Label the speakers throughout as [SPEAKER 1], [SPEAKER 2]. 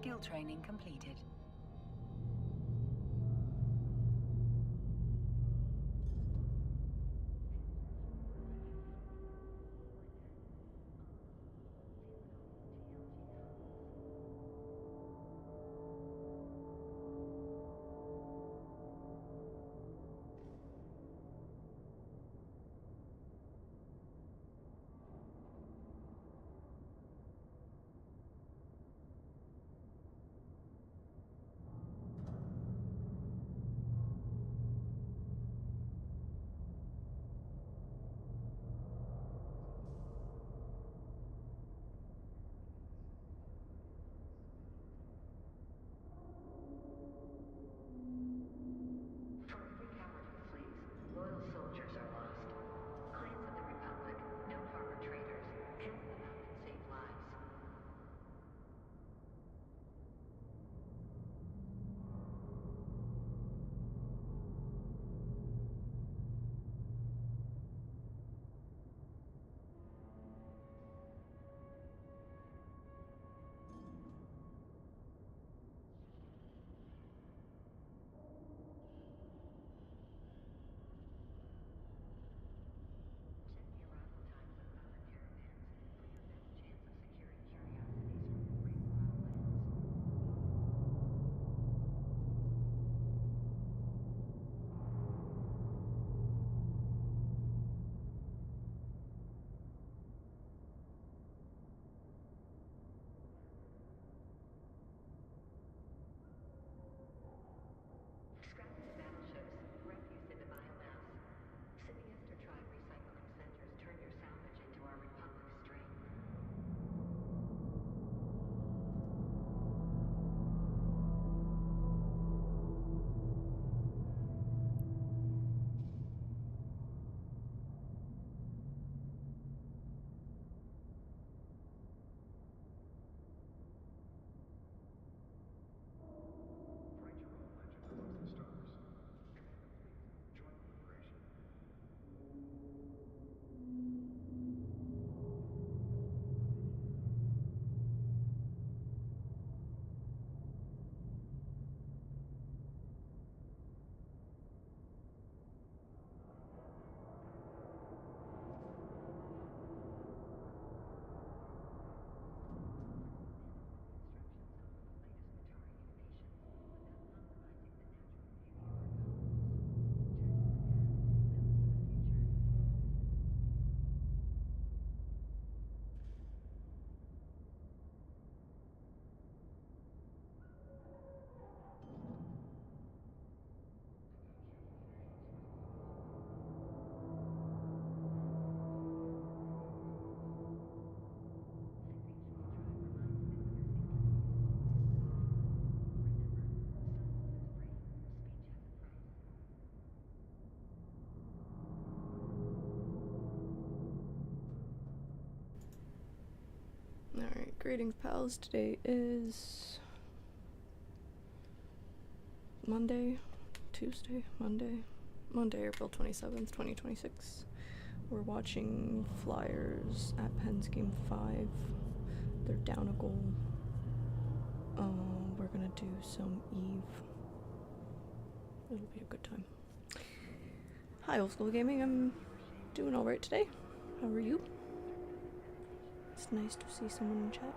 [SPEAKER 1] Skill training completed.
[SPEAKER 2] Alright, greetings pals. Today is Monday, April 27th, 2026. We're watching Flyers at Penn's Game 5. They're down a goal. We're gonna do some Eve. It'll be a good time. Hi, Old School Gaming. I'm doing alright today. How are you? It's nice to see someone in chat.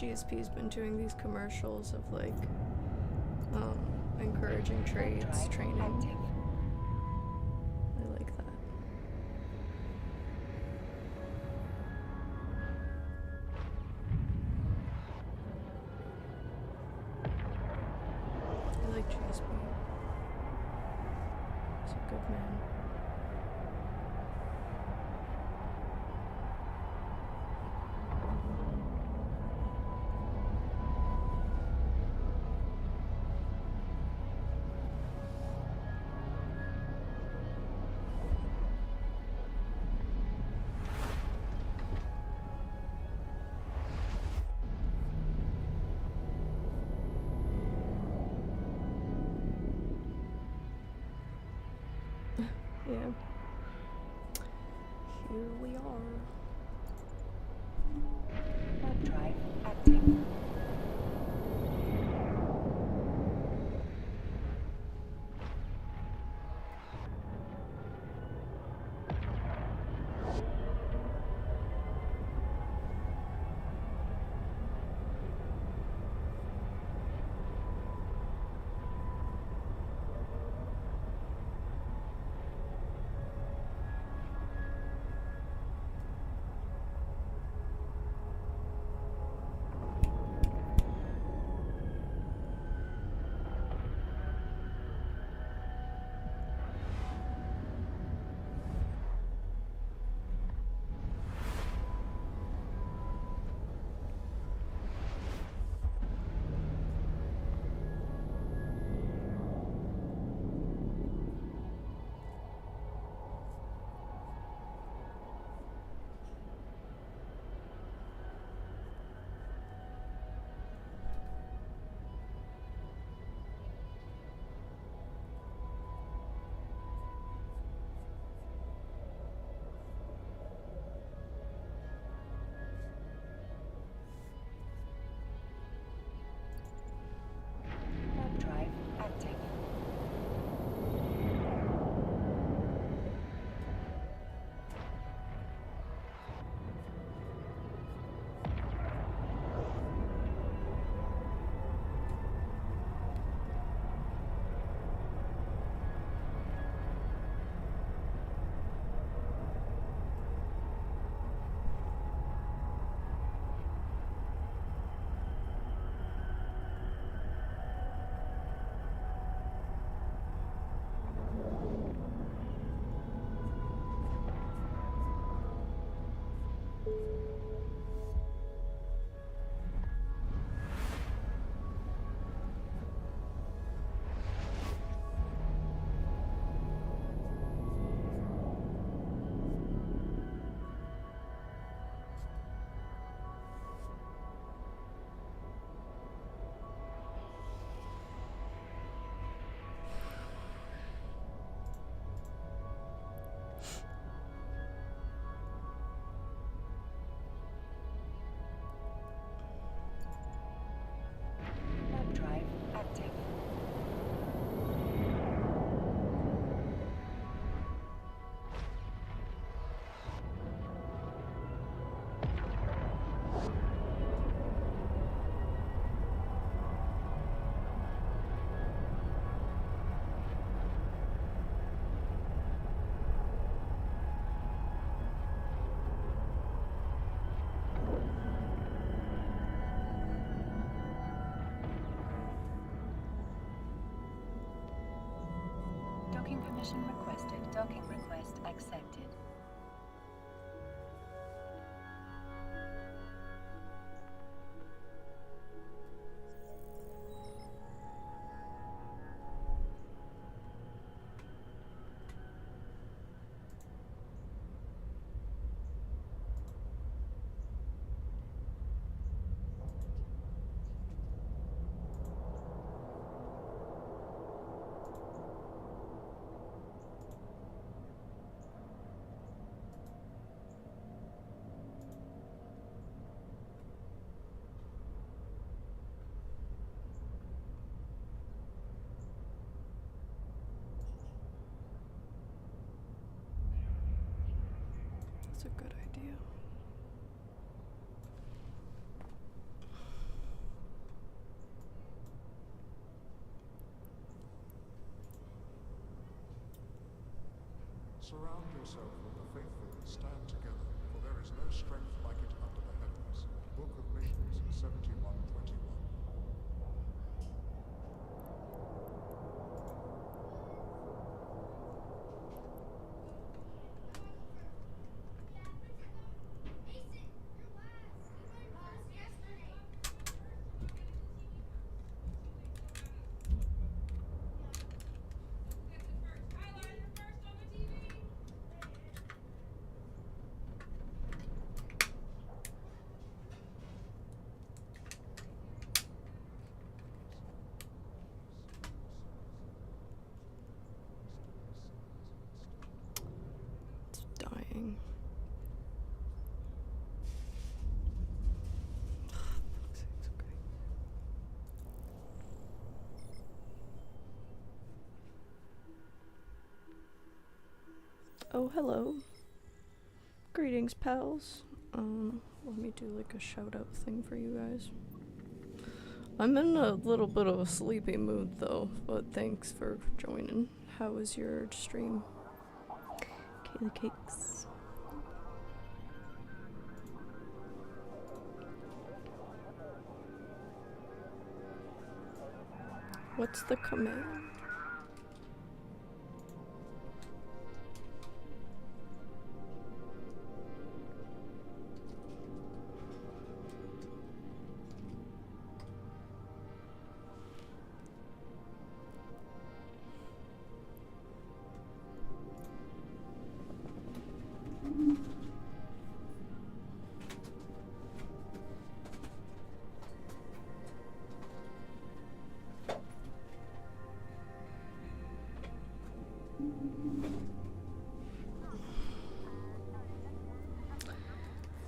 [SPEAKER 2] GSP's been doing these commercials of like encouraging trades training. I like that. I like GSP. He's a good man. Yeah. Here we are.
[SPEAKER 1] Warp drive active. Warp drive active. Warp drive active. Docking permission requested. Docking request accepted.
[SPEAKER 2] That's a good idea.
[SPEAKER 3] Surround yourself with the faithful and stand together, for there is no strength like it under the heavens. Book of Missions 71:21.
[SPEAKER 2] It's dying. Fuck's sakes, okay. Oh, hello. Greetings, pals. Let me do like a shout out thing for you guys. I'm in a little bit of a sleepy mood though, but thanks for joining. How was your stream? Kayla Cakes. What's the command?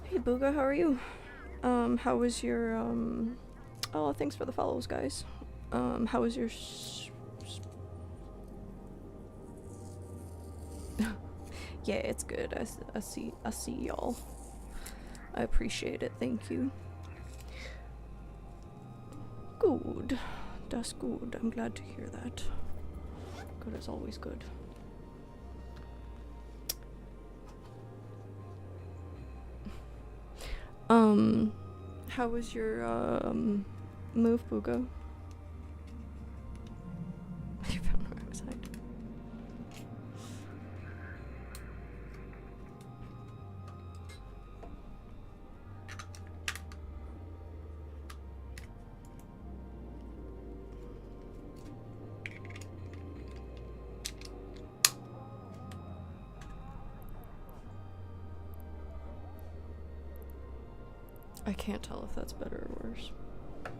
[SPEAKER 2] Hey Booga, how are you? How was your, oh, thanks for the follows, guys. How was your yeah, it's good. I see y'all. I appreciate it, thank you. Good. That's good. I'm glad to hear that. Good is always good. How was your, move, Booga? You found where I was hiding. I can't tell if that's better or worse. But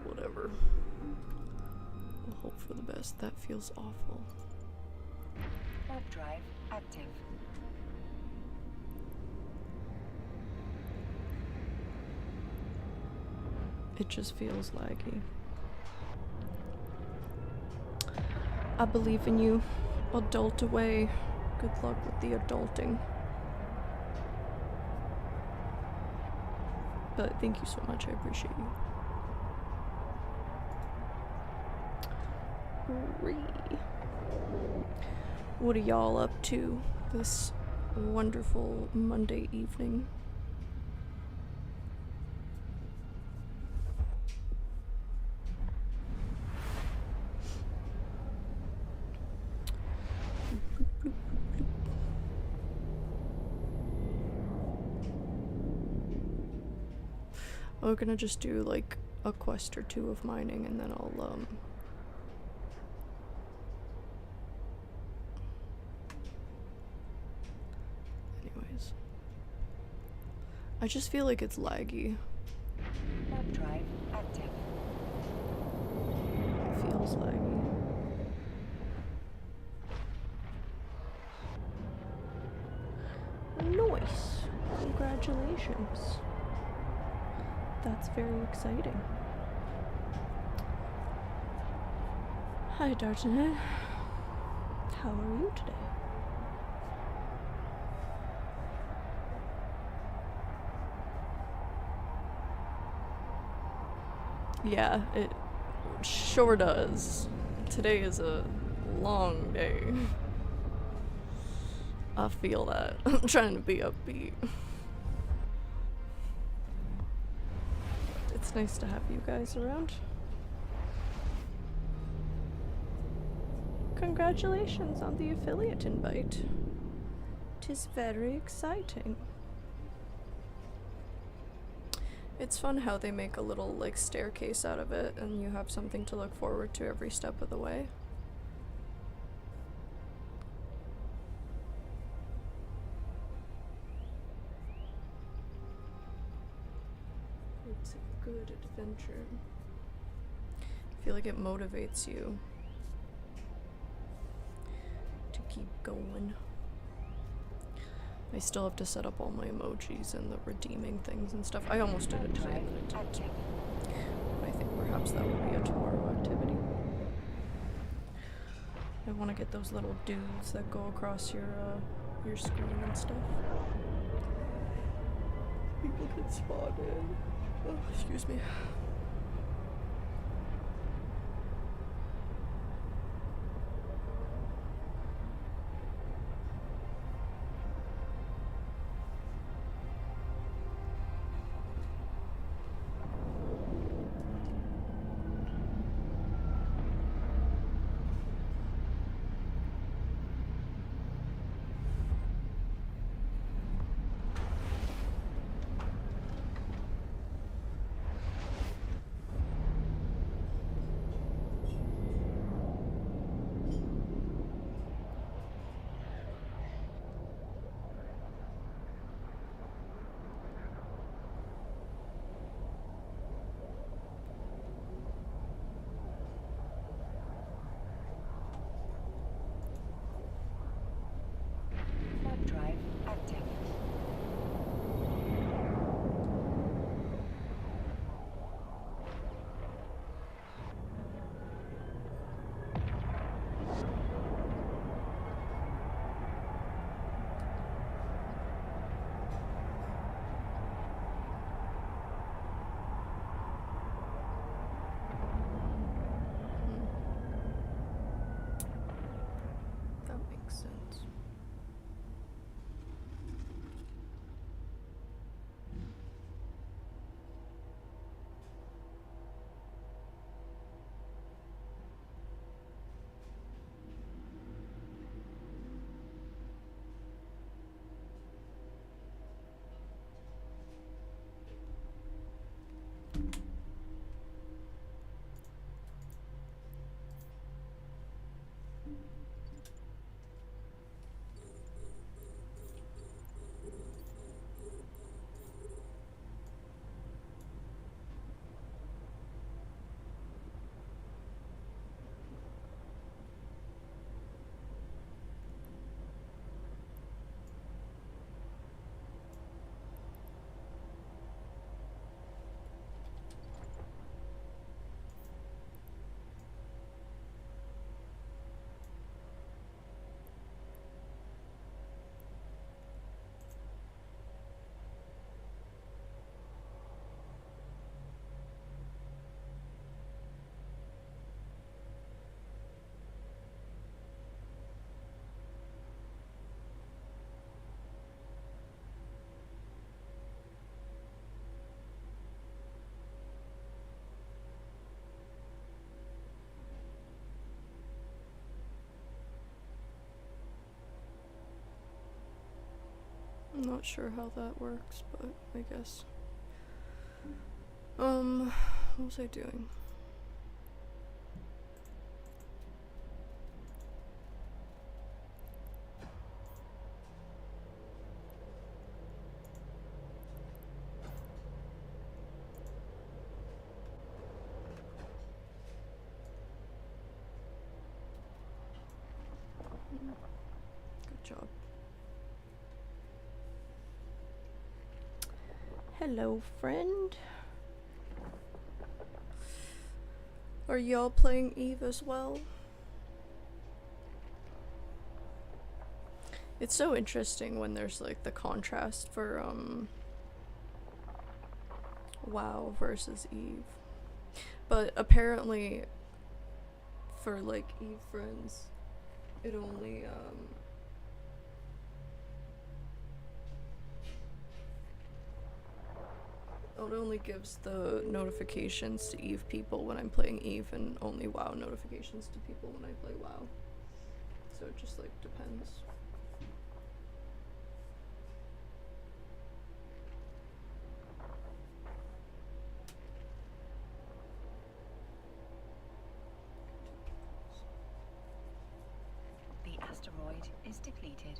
[SPEAKER 2] whatever. We'll hope for the best. That feels awful.
[SPEAKER 1] Warp drive active.
[SPEAKER 2] It just feels laggy. I believe in you. Adult away. Good luck with the adulting. But thank you so much, I appreciate you. What are y'all up to this wonderful Monday evening? We're gonna just do like a quest or two of mining and then I'll anyways. I just feel like it's laggy.
[SPEAKER 1] Warp drive active.
[SPEAKER 2] It feels laggy. Nice. Congratulations. That's very exciting. Hi, Dartonhead. How are you today? Yeah, it sure does. Today is a long day. I feel that. I'm trying to be upbeat. It's nice to have you guys around. Congratulations on the affiliate invite. 'Tis very exciting. It's fun how they make a little like staircase out of it and you have something to look forward to every step of the way. It's a good adventure. I feel like it motivates you to keep going. I still have to set up all my emojis and the redeeming things and stuff. I almost did it today, but I didn't. But I think perhaps that will be a tomorrow activity. I want to get those little dudes that go across your screen and stuff. People can spawn in. Oh, excuse me.
[SPEAKER 1] Web drive active.
[SPEAKER 2] That makes sense. I'm not sure how that works, but I guess. What was I doing? Good job. Hello, friend. Are y'all playing Eve as well? It's so interesting when there's like the contrast for WoW versus Eve. But apparently for like Eve friends, it only Oh, it only gives the notifications to Eve people when I'm playing Eve, and only WoW notifications to people when I play WoW. So it just, like, depends.
[SPEAKER 1] The asteroid is depleted.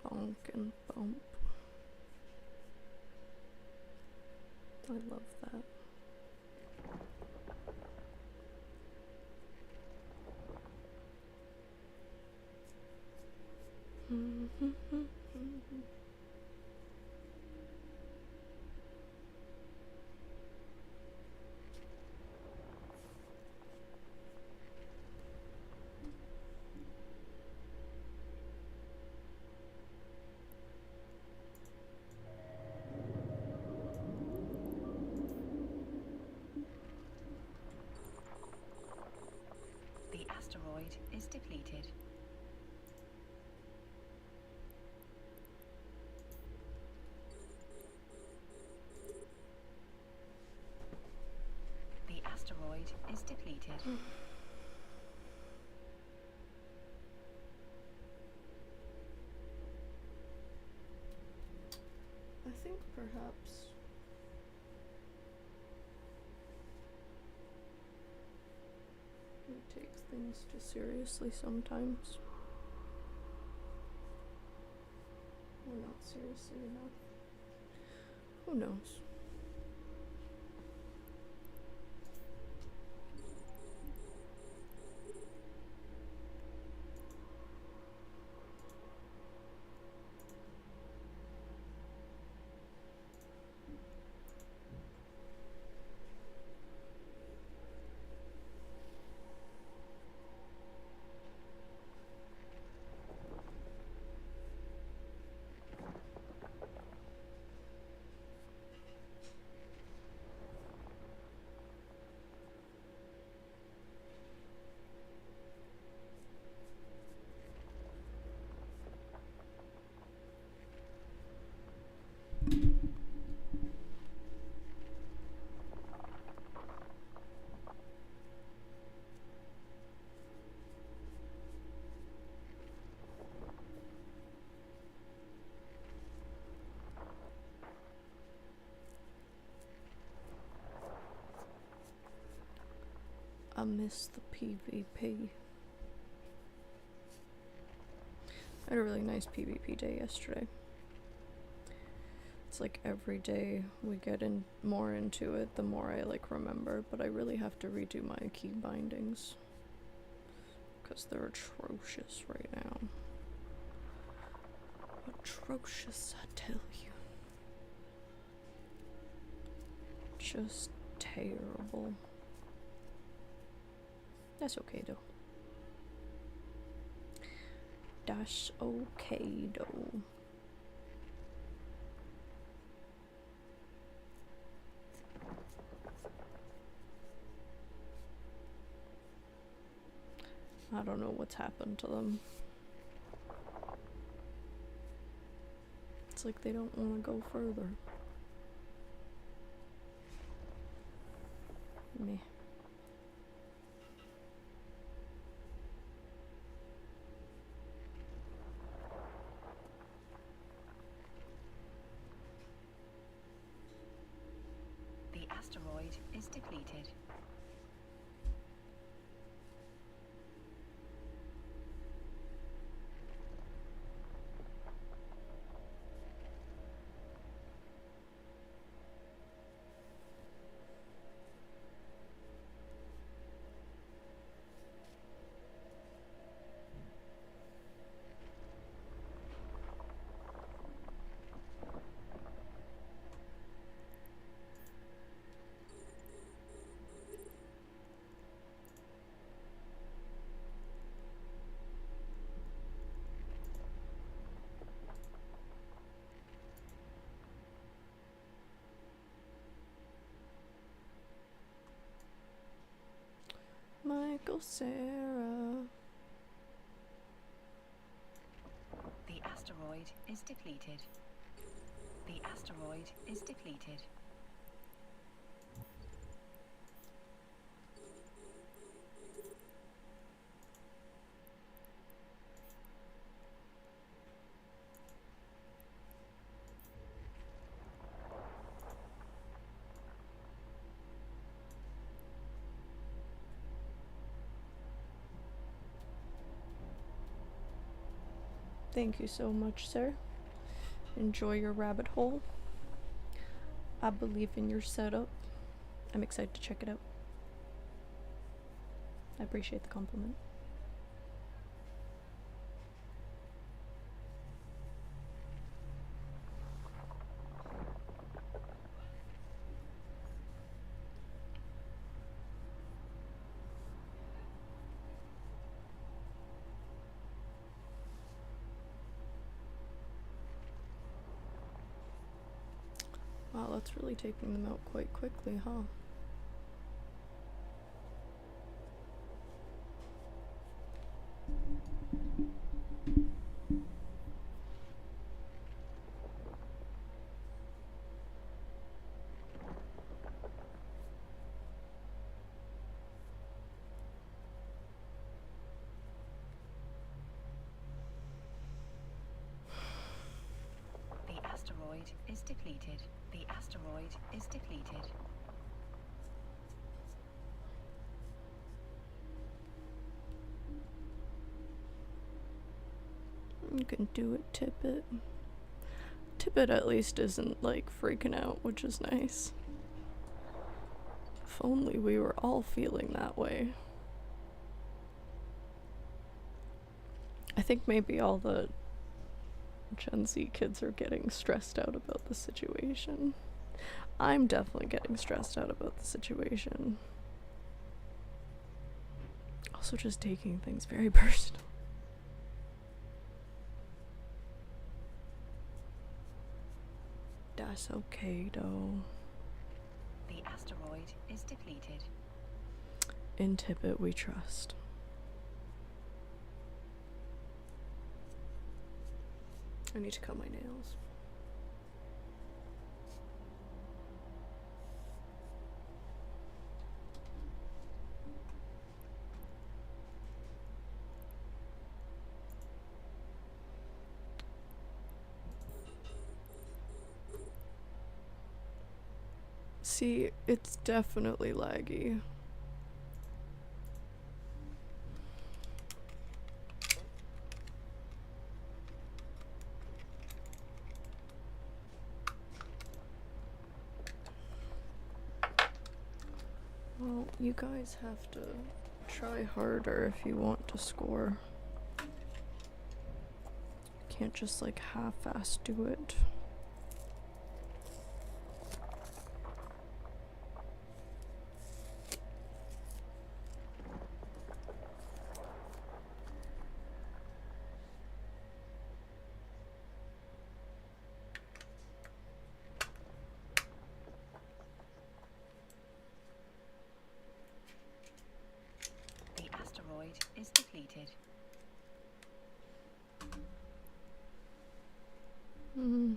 [SPEAKER 2] Bonk and bump. I love that.
[SPEAKER 1] The asteroid is depleted. The asteroid is depleted.
[SPEAKER 2] I think perhaps he takes things too seriously sometimes. Or not seriously enough. Who knows? I miss the PvP. I had a really nice PvP day yesterday. It's like every day we get in more into it, the more I like remember, but I really have to redo my key bindings because they're atrocious right now. Atrocious, I tell you. Just terrible. That's okay though. That's okay though. I don't know what's happened to them. It's like they don't want to go further. Meh.
[SPEAKER 1] The asteroid is depleted.
[SPEAKER 2] Go, Sarah.
[SPEAKER 1] The asteroid is depleted. The asteroid is depleted.
[SPEAKER 2] Thank you so much, sir. Enjoy your rabbit hole. I believe in your setup. I'm excited to check it out. I appreciate the compliment. Wow, that's really taking them out quite quickly, huh?
[SPEAKER 1] The asteroid is depleted. The asteroid is depleted.
[SPEAKER 2] You can do it, Tippet. Tippet at least isn't like freaking out, which is nice. If only we were all feeling that way. I think maybe all the Gen Z kids are getting stressed out about the situation. I'm definitely getting stressed out about the situation. Also just taking things very personal. That's okay though.
[SPEAKER 1] The asteroid is depleted.
[SPEAKER 2] In Tippet we trust. I need to cut my nails. See, it's definitely laggy. Well, you guys have to try harder if you want to score. Can't just like half-ass do it.
[SPEAKER 1] The asteroid is depleted.
[SPEAKER 2] Mm.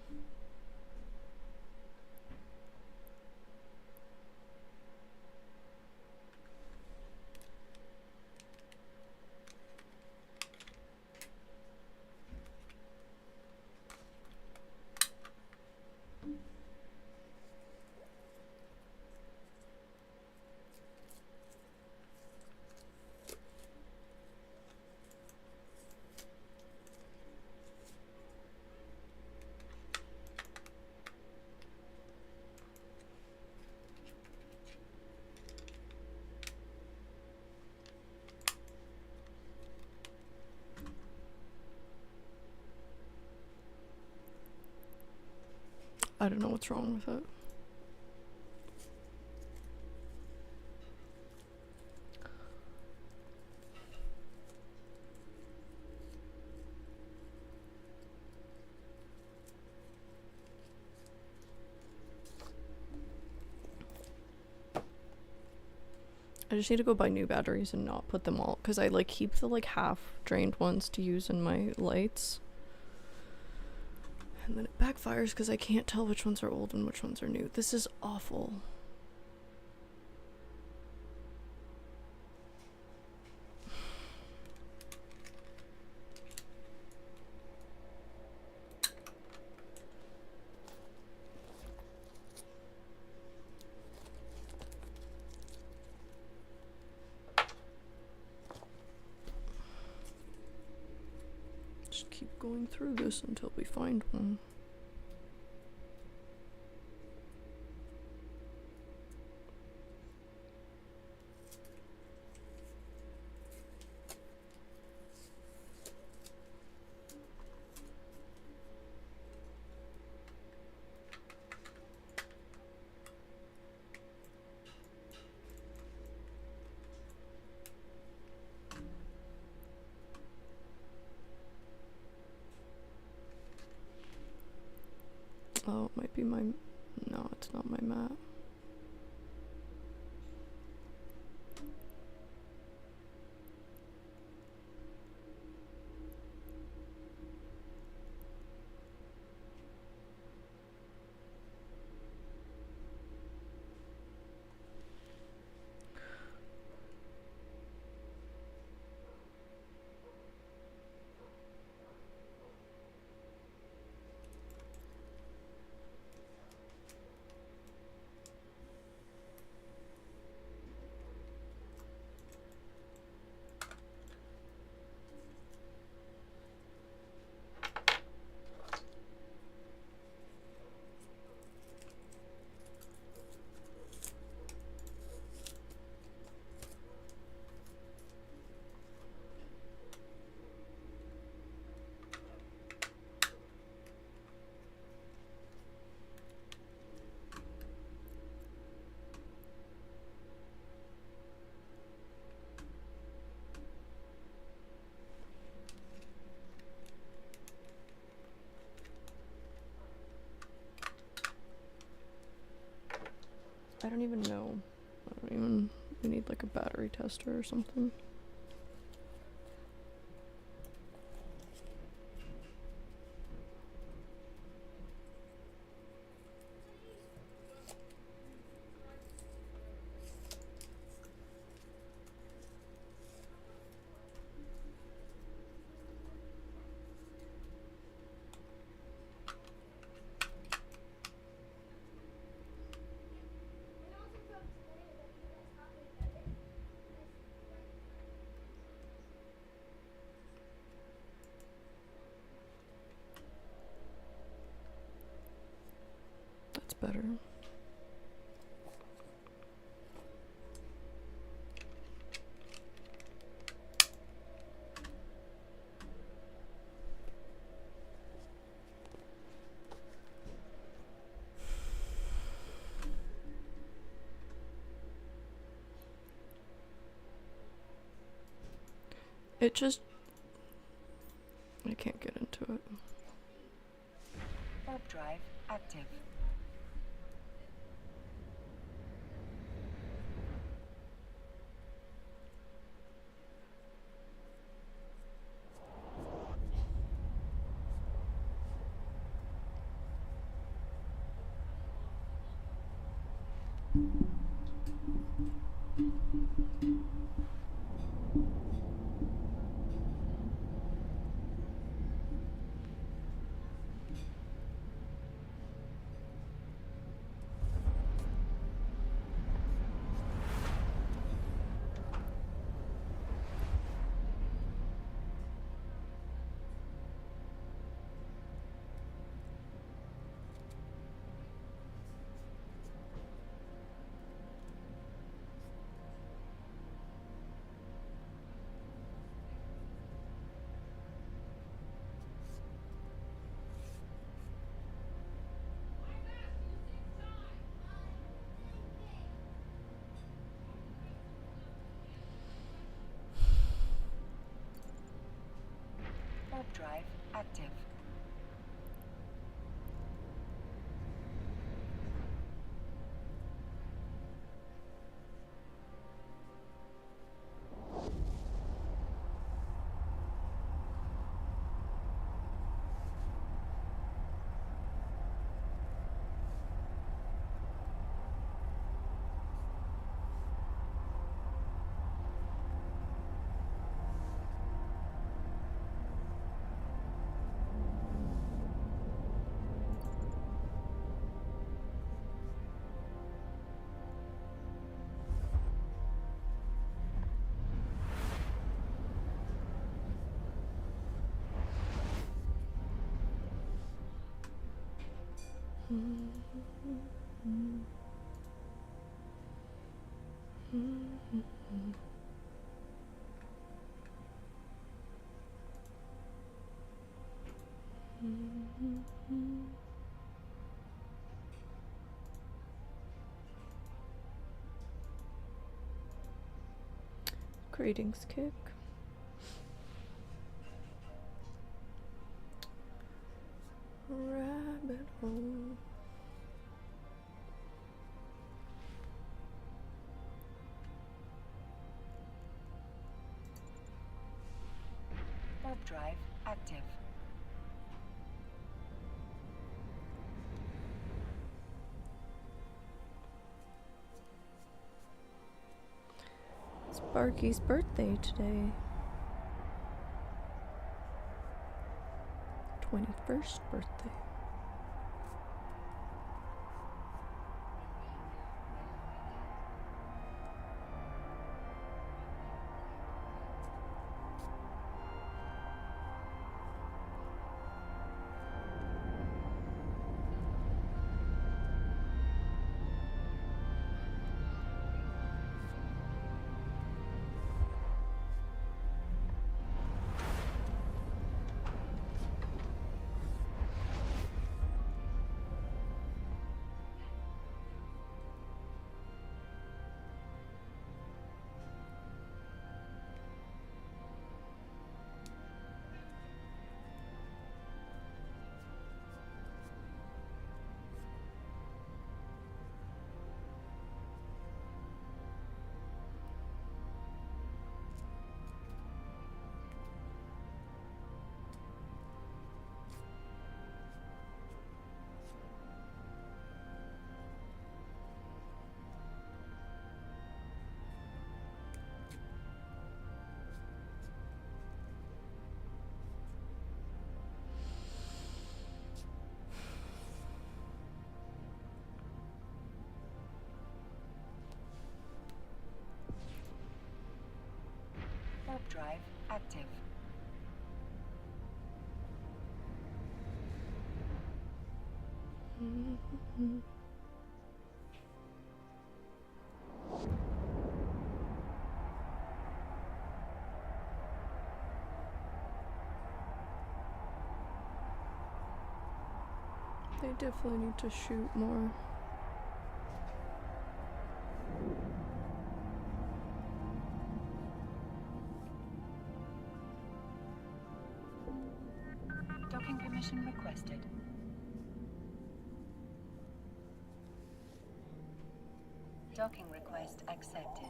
[SPEAKER 2] I don't know what's wrong with it. I just need to go buy new batteries and not put them all, because I like keep the like half drained ones to use in my lights. And then it backfires because I can't tell which ones are old and which ones are new. This is awful. Just keep going through this until we find one. Oh, it might be my... No, it's not my map. I don't even know. We need like a battery tester or something. That's better. It just... I can't get into it.
[SPEAKER 1] Warp drive active. Warp drive active.
[SPEAKER 2] Greetings, Kick. Rabbit hole.
[SPEAKER 1] Warp drive active.
[SPEAKER 2] It's Barky's birthday today. 21st birthday.
[SPEAKER 1] Warp drive active.
[SPEAKER 2] They definitely need to shoot more.
[SPEAKER 1] Docking permission requested. Docking request accepted.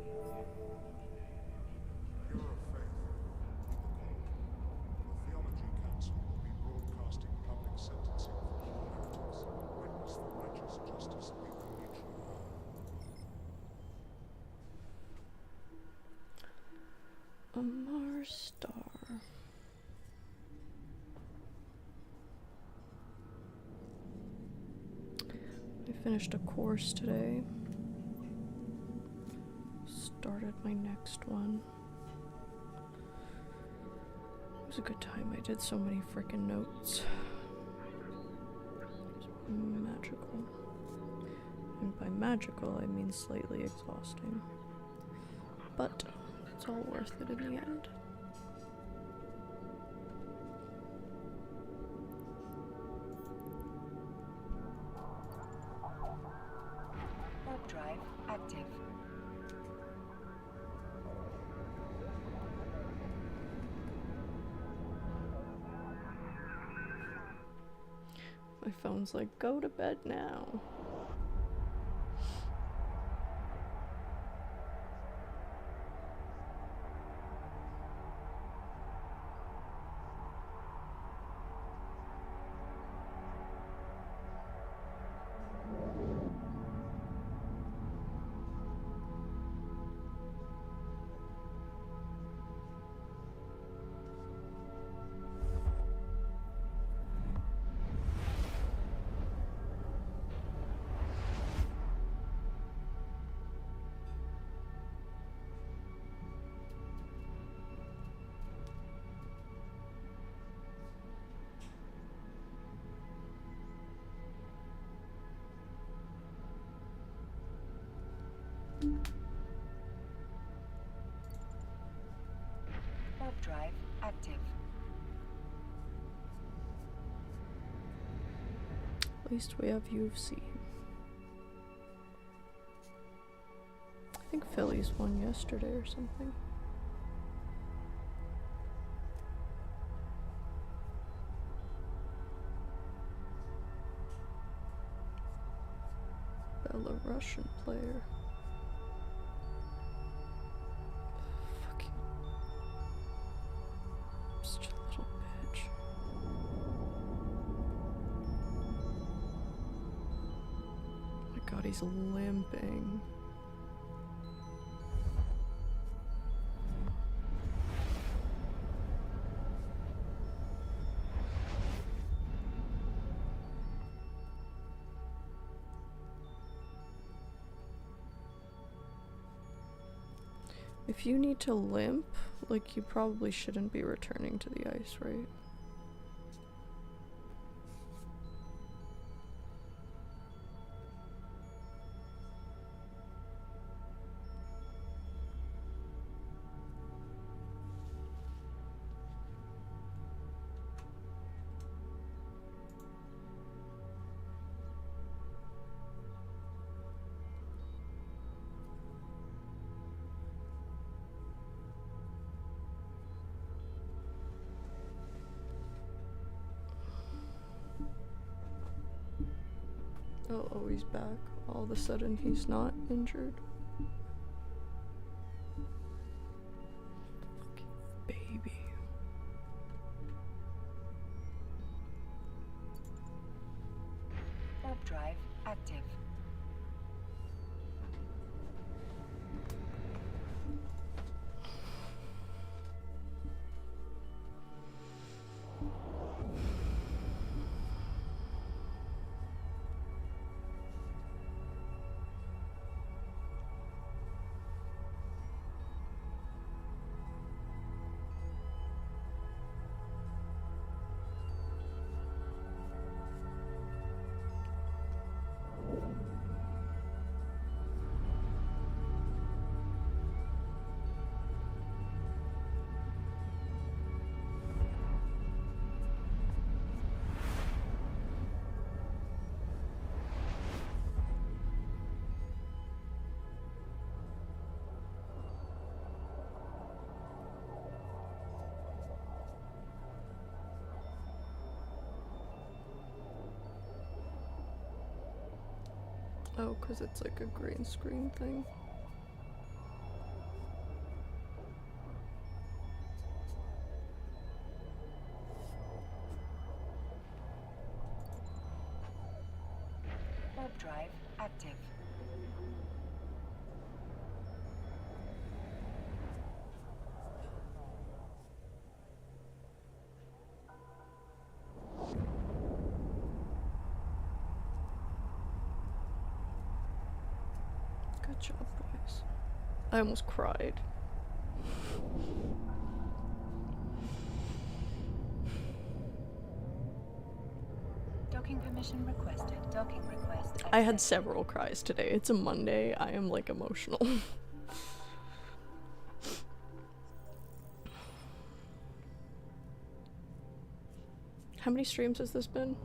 [SPEAKER 3] Pure of faith, heed the call. The Theology Council will be broadcasting public sentencing for all heretics. Witness the righteous justice of the only true God.
[SPEAKER 2] A Mars star. I finished a course today. Started my next one. It was a good time. I did so many freaking notes. It was magical. And by magical, I mean slightly exhausting. But it's all worth it in the end.
[SPEAKER 1] Warp drive active.
[SPEAKER 2] My phone's like, go to bed now.
[SPEAKER 1] Warp drive active.
[SPEAKER 2] At least we have UFC. I think Phillies won yesterday or something. Belarusian player. Fucking. Such a little bitch. Oh my god, he's limping. If you need to limp, like, you probably shouldn't be returning to the ice, right? Oh, he's back. All of a sudden, he's not injured. Fucking baby.
[SPEAKER 1] Warp drive active.
[SPEAKER 2] Oh, 'cause it's like a green screen thing.
[SPEAKER 1] Warp drive active.
[SPEAKER 2] Good job, boys. I almost cried.
[SPEAKER 1] Docking permission requested. Docking request
[SPEAKER 2] I had
[SPEAKER 1] accepted.
[SPEAKER 2] several cries today. It's a Monday. I am like emotional. How many streams has this been?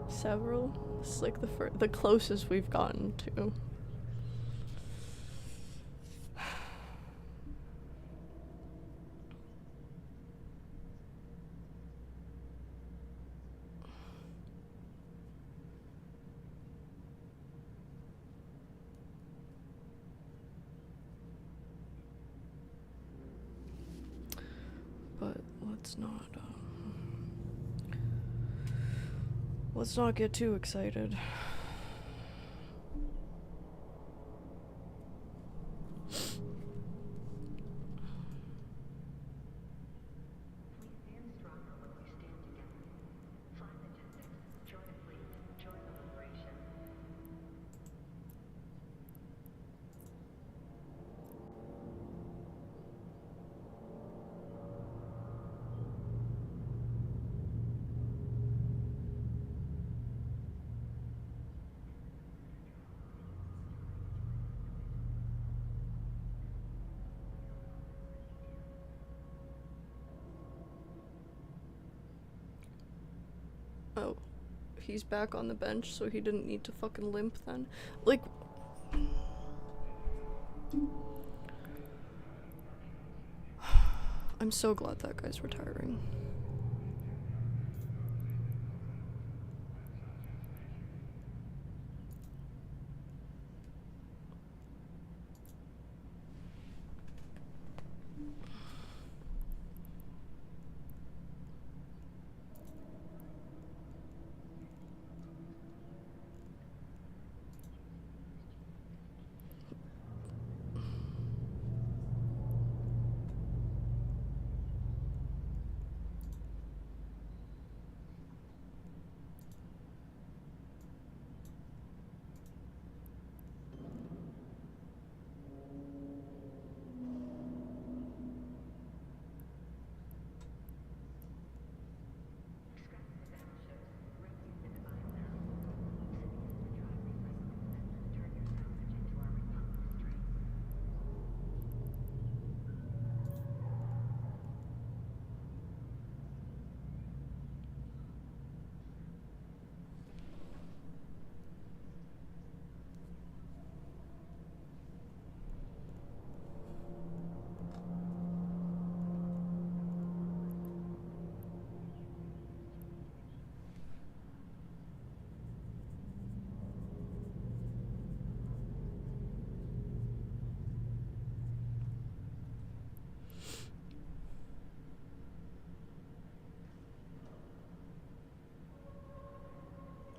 [SPEAKER 2] Several? It's like the closest we've gotten to. But let's not get too excited. Oh, he's back on the bench, so he didn't need to fucking limp then. Like, I'm so glad that guy's retiring.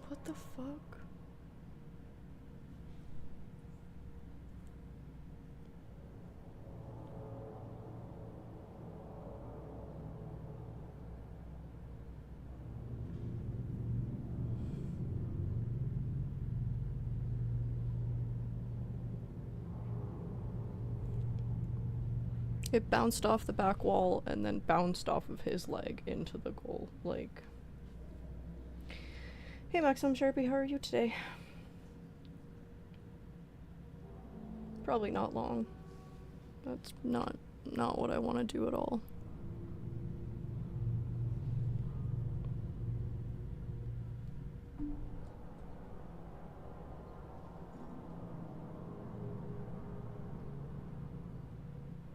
[SPEAKER 2] What the fuck? It bounced off the back wall and then bounced off of his leg into the goal. Like, hey Maxim Sharpie, how are you today? Probably not long. That's not what I want to do at all.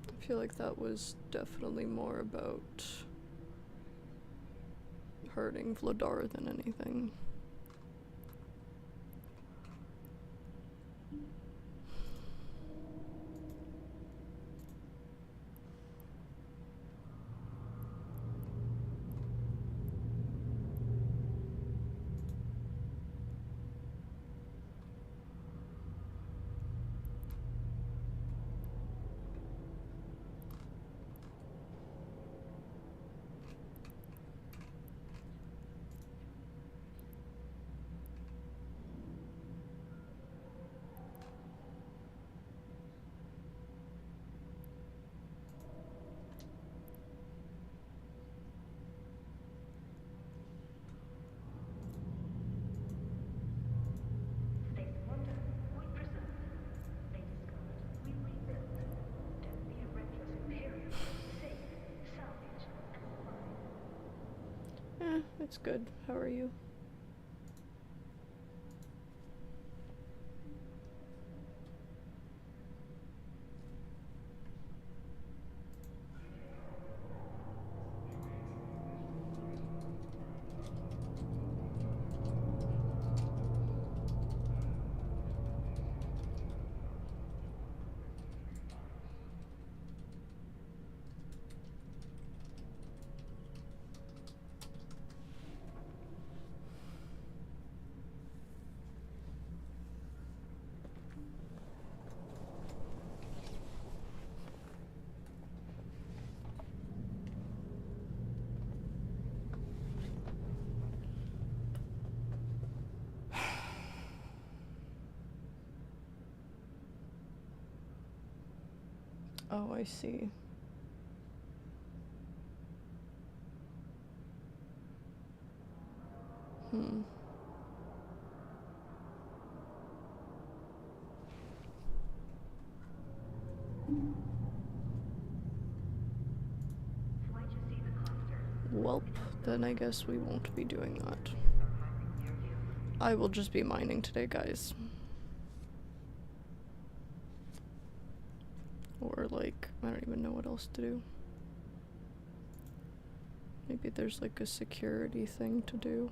[SPEAKER 2] I feel like that was definitely more about hurting Vladar than anything. It's good. How are you? Oh, I see. Hmm. Well help, then I guess we won't be doing that. I will just be mining today, guys. Or like, I don't even know what else to do. Maybe there's like a security thing to do.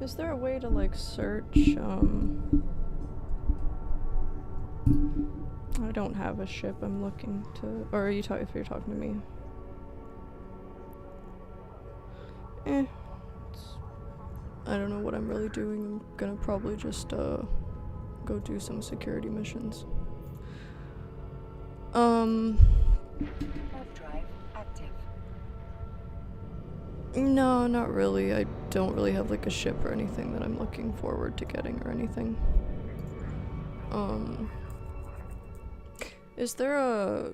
[SPEAKER 2] Is there a way to like search, I don't have a ship I'm looking to, or are you if you're talking to me? I don't know what I'm really doing. I'm gonna probably just, go do some security missions.
[SPEAKER 1] Warp drive active.
[SPEAKER 2] No, not really. I don't really have like a ship or anything that I'm looking forward to getting or anything. Is there a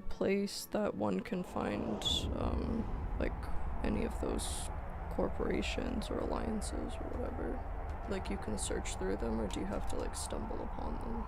[SPEAKER 2] place that one can find like any of those corporations or alliances or whatever? Like you can search through them, or do you have to like stumble upon them?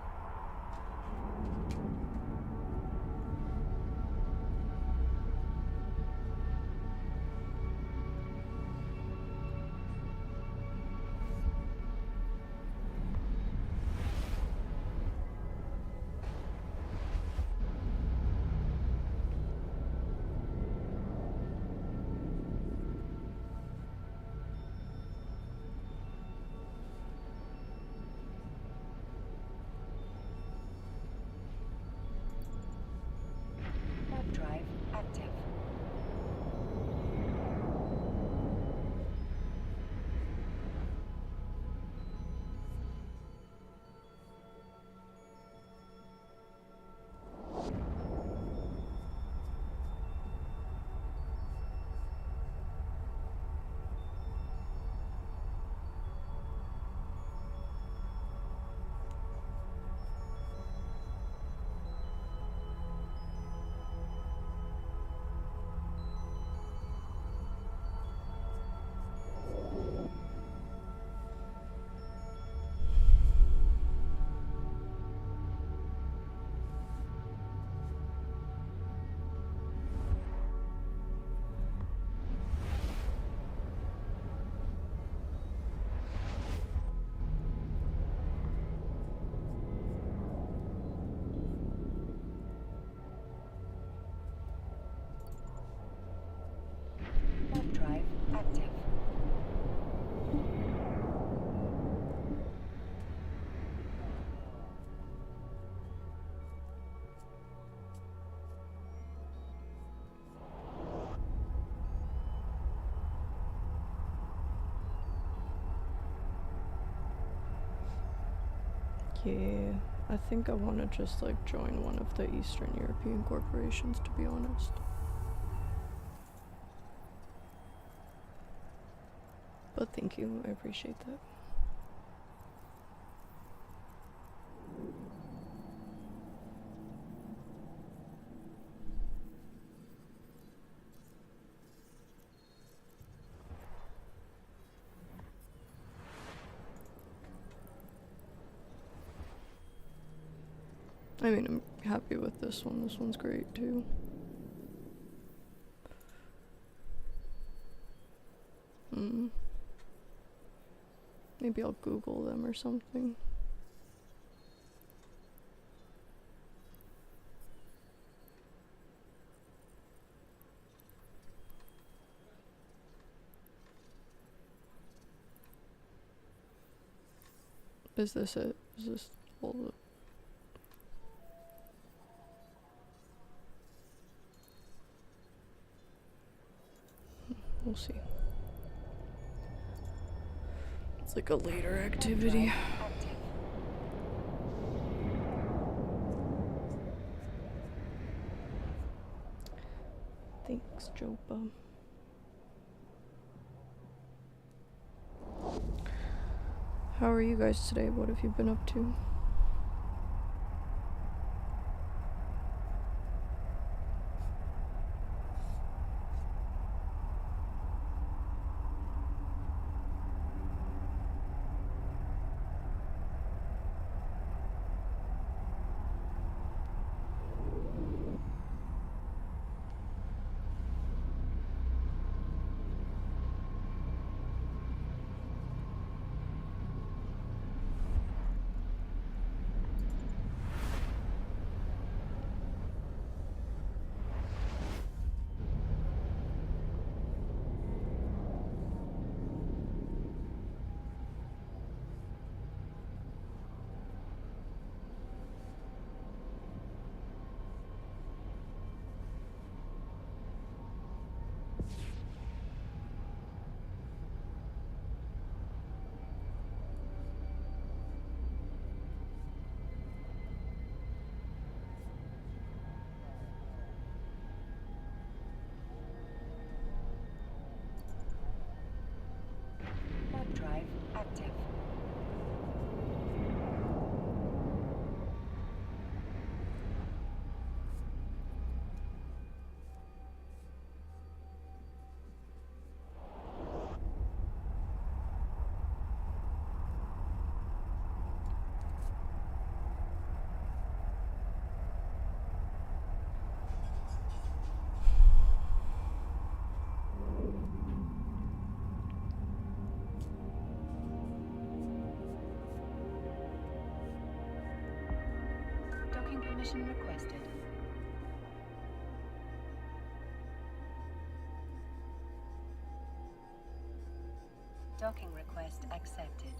[SPEAKER 2] Yeah, I think I want to just like join one of the Eastern European corporations, to be honest. But thank you, I appreciate that. I mean, I'm happy with this one. This one's great too. Maybe I'll Google them or something. Is this it? Is this all the... We'll see. It's like a later activity. Thanks, Jopa. How are you guys today? What have you been up to?
[SPEAKER 1] Warp drive active. Docking permission requested. Docking request accepted.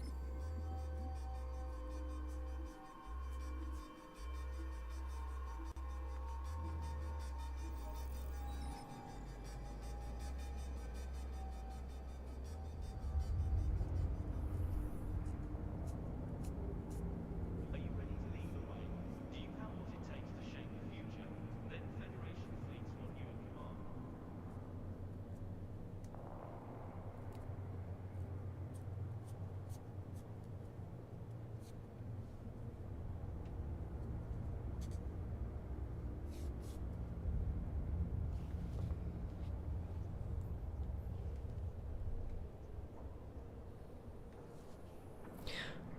[SPEAKER 4] Are you ready to lead the way? Do you have what it takes to shape the future? Then Federation fleets want you in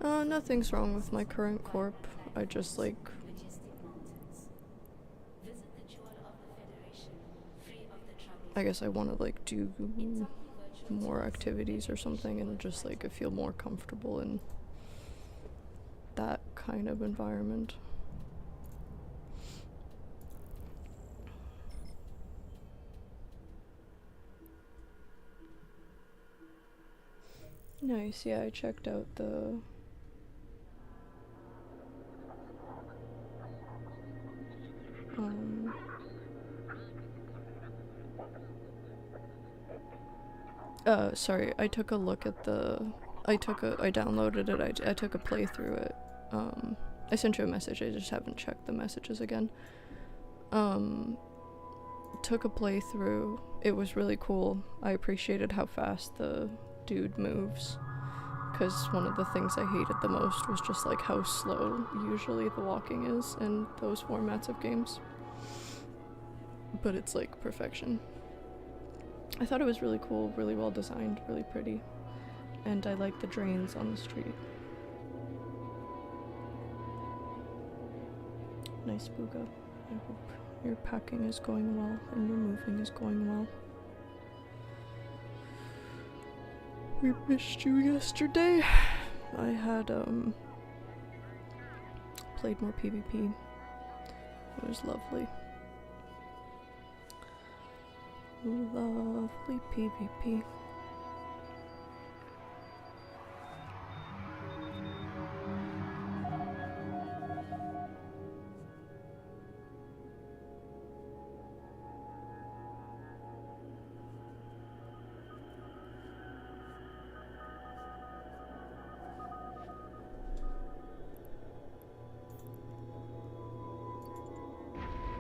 [SPEAKER 4] command.
[SPEAKER 2] Nothing's wrong with my current corp. I just like... I guess I want to like do more activities or something and just like I feel more comfortable in that kind of environment. Nice, yeah, I checked out the... sorry, I took a look at the... I downloaded it, I took a playthrough it I sent you a message, I just haven't checked the messages again. Took a playthrough. It was really cool. I appreciated how fast the dude moves, because one of the things I hated the most was just like how slow usually the walking is in those formats of games. But it's like perfection. I thought it was really cool, really well designed, really pretty, and I like the drains on the street. Nice, Booga. I hope your packing is going well and your moving is going well. We missed you yesterday. I had played more PvP. It was lovely. Lovely PvP.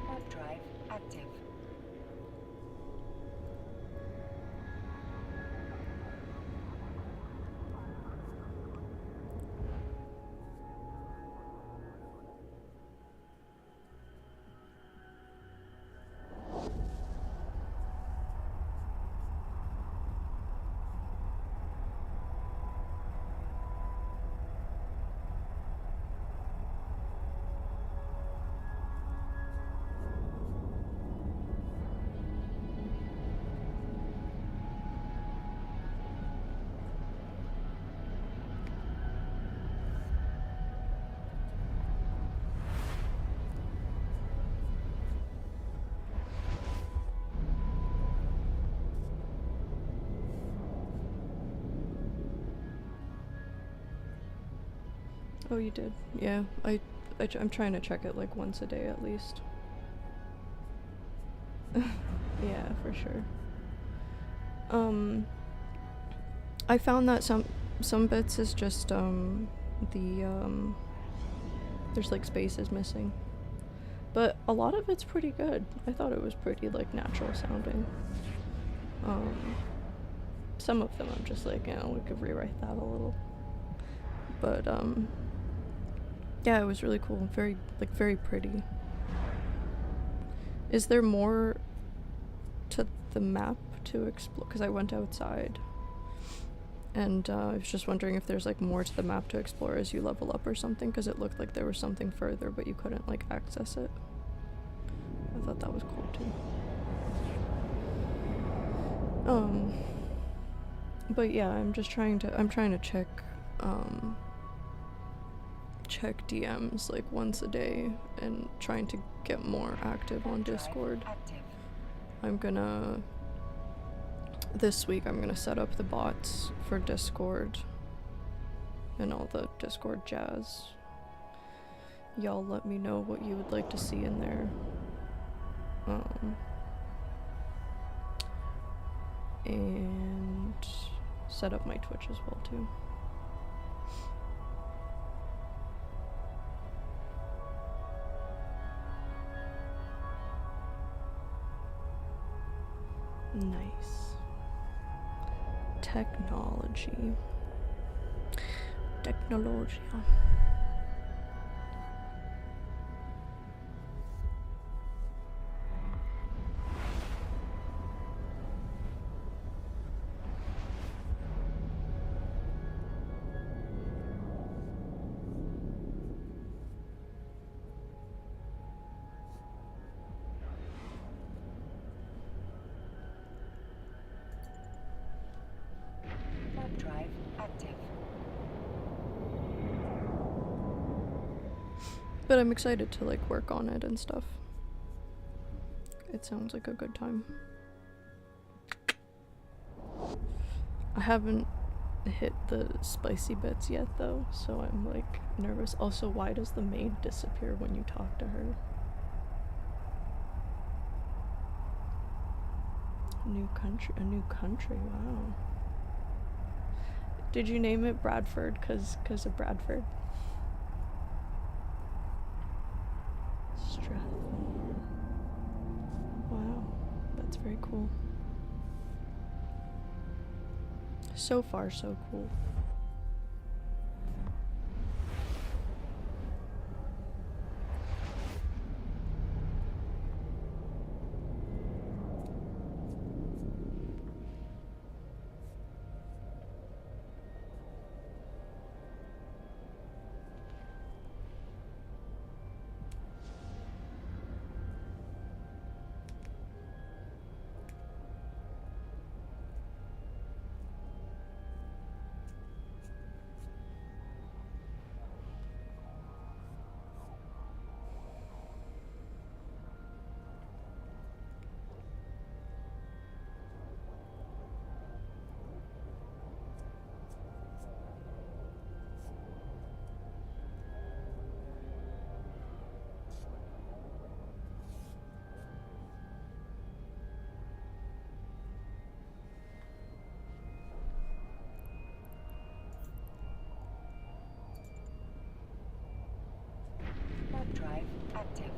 [SPEAKER 1] Warp drive active.
[SPEAKER 2] Oh, you did? Yeah, I'm trying to check it like once a day at least. Yeah, for sure. I found that some bits is just there's like spaces missing, but a lot of it's pretty good. I thought it was pretty like natural sounding. Some of them I'm just like, you know, we could rewrite that a little, but yeah, it was really cool. Very pretty. Is there more to the map to explore? Because I went outside, and I was just wondering if there's like more to the map to explore as you level up or something, because it looked like there was something further, but you couldn't like access it. I thought that was cool too. But yeah, I'm trying to check DMs like once a day and trying to get more active on Discord. This week I'm gonna set up the bots for Discord and all the Discord jazz. Y'all let me know what you would like to see in there. And set up my Twitch as well too. Nice. Technology. Technologia.
[SPEAKER 1] Drive active.
[SPEAKER 2] But I'm excited to like work on it and stuff. It sounds like a good time. I haven't hit the spicy bits yet though, so I'm like nervous. Also, why does the maid disappear when you talk to her? A new country, wow. Did you name it Bradford cause of Bradford? Strathcona. Wow, that's very cool. So far, so cool.
[SPEAKER 1] Warp drive active.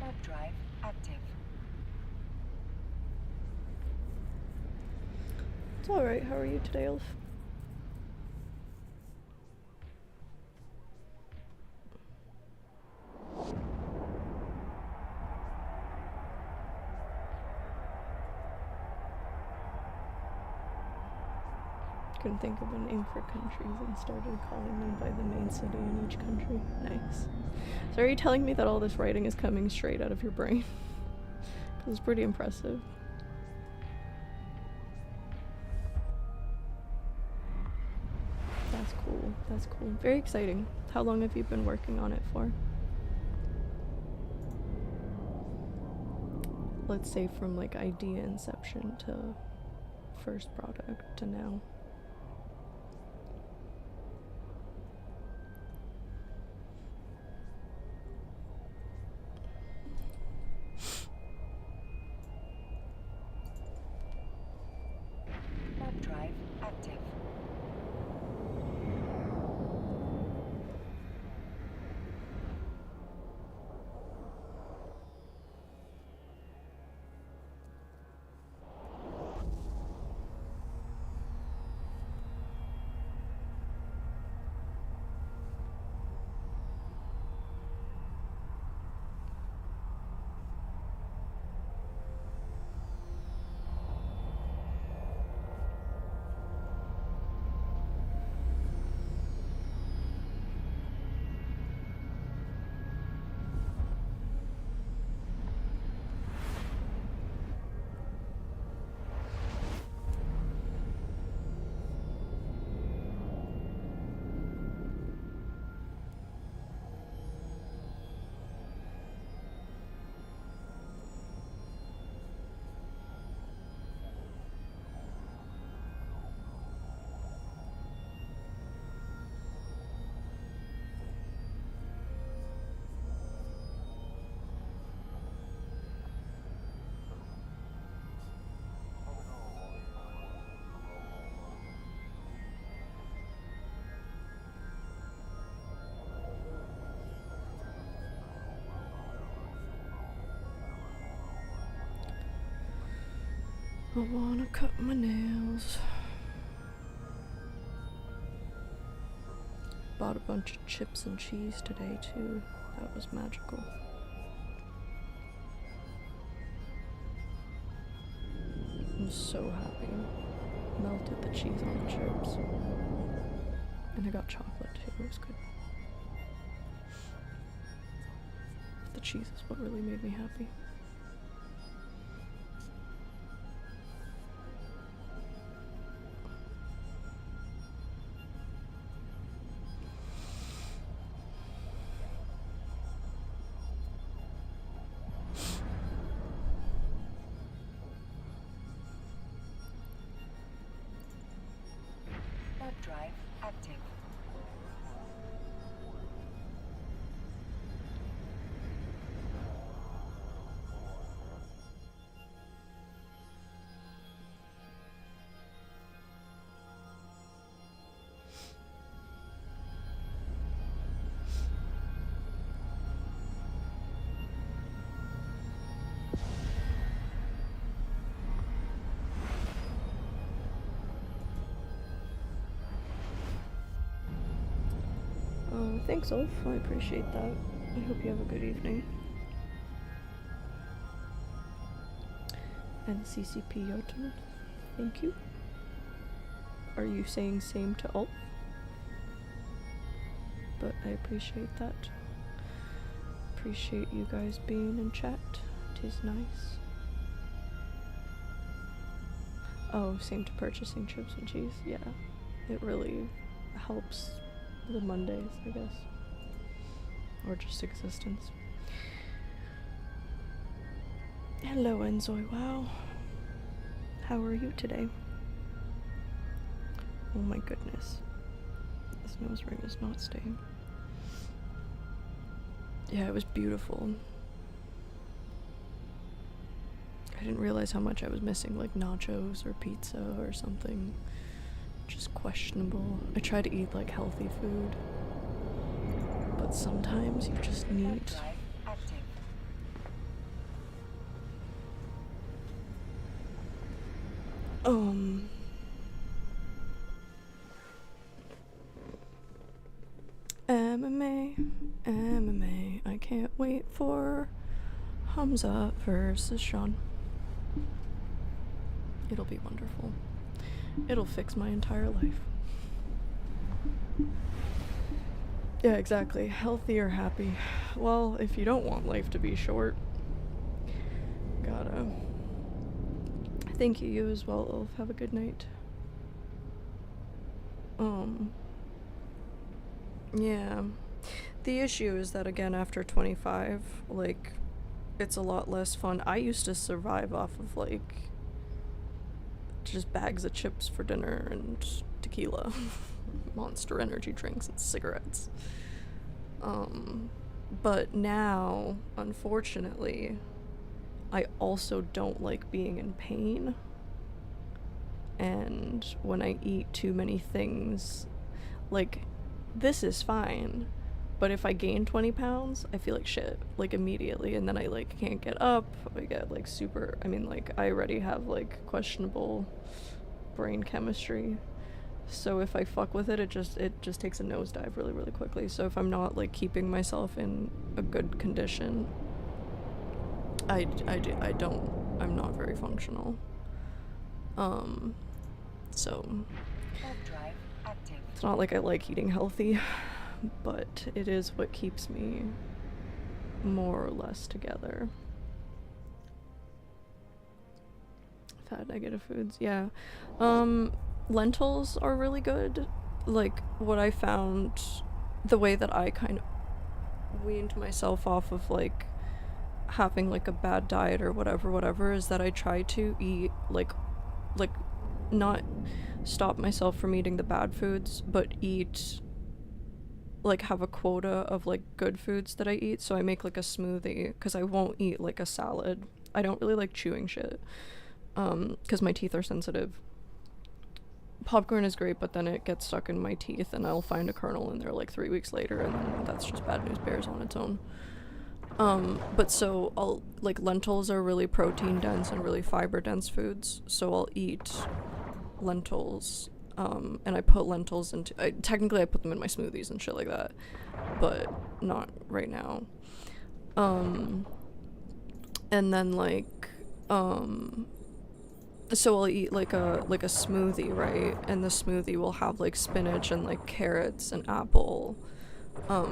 [SPEAKER 1] Warp drive active.
[SPEAKER 2] It's alright, how are you today, Elf? Couldn't think of a name for countries and started calling them by the main city in each country. Nice. So are you telling me that all this writing is coming straight out of your brain? 'Cause it's pretty impressive. That's cool. That's cool. Very exciting. How long have you been working on it for? Let's say from like idea inception to first product to now.
[SPEAKER 1] Warp drive active.
[SPEAKER 2] I wanna cut my nails. Bought a bunch of chips and cheese today too. That was magical. I'm so happy. Melted the cheese on the chips. And I got chocolate too, it was good. The cheese is what really made me happy.
[SPEAKER 1] Web drive active.
[SPEAKER 2] Oh, thanks, Ulf. I appreciate that. I hope you have a good evening. And CCP Jotun, thank you. Are you saying same to Ulf? But I appreciate that. Appreciate you guys being in chat. 'Tis nice. Oh, same to purchasing chips and cheese. Yeah, it really helps the Mondays, I guess. Or just existence. Hello, Enzoy. Wow. How are you today? Oh my goodness. This nose ring is not staying. Yeah, it was beautiful. I didn't realize how much I was missing, like nachos or pizza or something. Just questionable. I try to eat like healthy food, but sometimes you just
[SPEAKER 1] Web
[SPEAKER 2] need.
[SPEAKER 1] drive active. MMA.
[SPEAKER 2] I can't wait for Hamza versus Sean. It'll be wonderful. It'll fix my entire life. Yeah, exactly. Healthy or happy. Well, if you don't want life to be short, gotta. Thank you, you as well, Ulf. Have a good night. Yeah. The issue is that, again, after 25, like, it's a lot less fun. I used to survive off of, like, just bags of chips for dinner and tequila, Monster energy drinks and cigarettes. But now, unfortunately, I also don't like being in pain. And when I eat too many things, like, this is fine, but if I gain 20 pounds, I feel like shit, like, immediately, and then I, like, can't get up. I get, like, I already have, like, questionable brain chemistry, so if I fuck with it, it just takes a nosedive really, really quickly. So if I'm not, like, keeping myself in a good condition, I'm not very functional. So
[SPEAKER 1] Web drive active.
[SPEAKER 2] it's not like I like eating healthy, but it is what keeps me more or less together. Fat negative foods, yeah. Lentils are really good. Like, what I found, the way that I kind of weaned myself off of, like, having, like, a bad diet or whatever, is that I try to eat, like, not stop myself from eating the bad foods, but eat, like, have a quota of, like, good foods that I eat. So I make, like, a smoothie, because I won't eat, like, a salad. I don't really like chewing shit, because my teeth are sensitive. Popcorn is great, but then it gets stuck in my teeth, and I'll find a kernel in there, like, 3 weeks later, and that's just bad news bears on its own. But so I'll, like, lentils are really protein dense and really fiber dense foods, so I'll eat lentils, and I put lentils into, technically I put them in my smoothies and shit like that, but not right now. And then, like, so I'll eat like a smoothie, right? And the smoothie will have like spinach and like carrots and apple.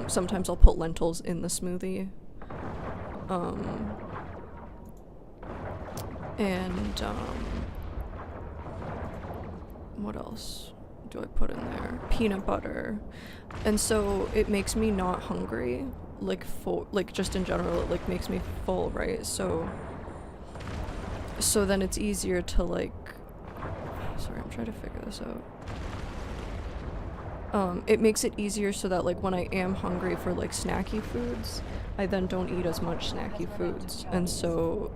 [SPEAKER 2] Sometimes I'll put lentils in the smoothie. And what else do I put in there? Peanut butter. And so it makes me not hungry, like full, like just in general, it like makes me full, right? So then it's easier to like, sorry, I'm trying to figure this out. It makes it easier so that like when I am hungry for like snacky foods, I then don't eat as much snacky foods, and so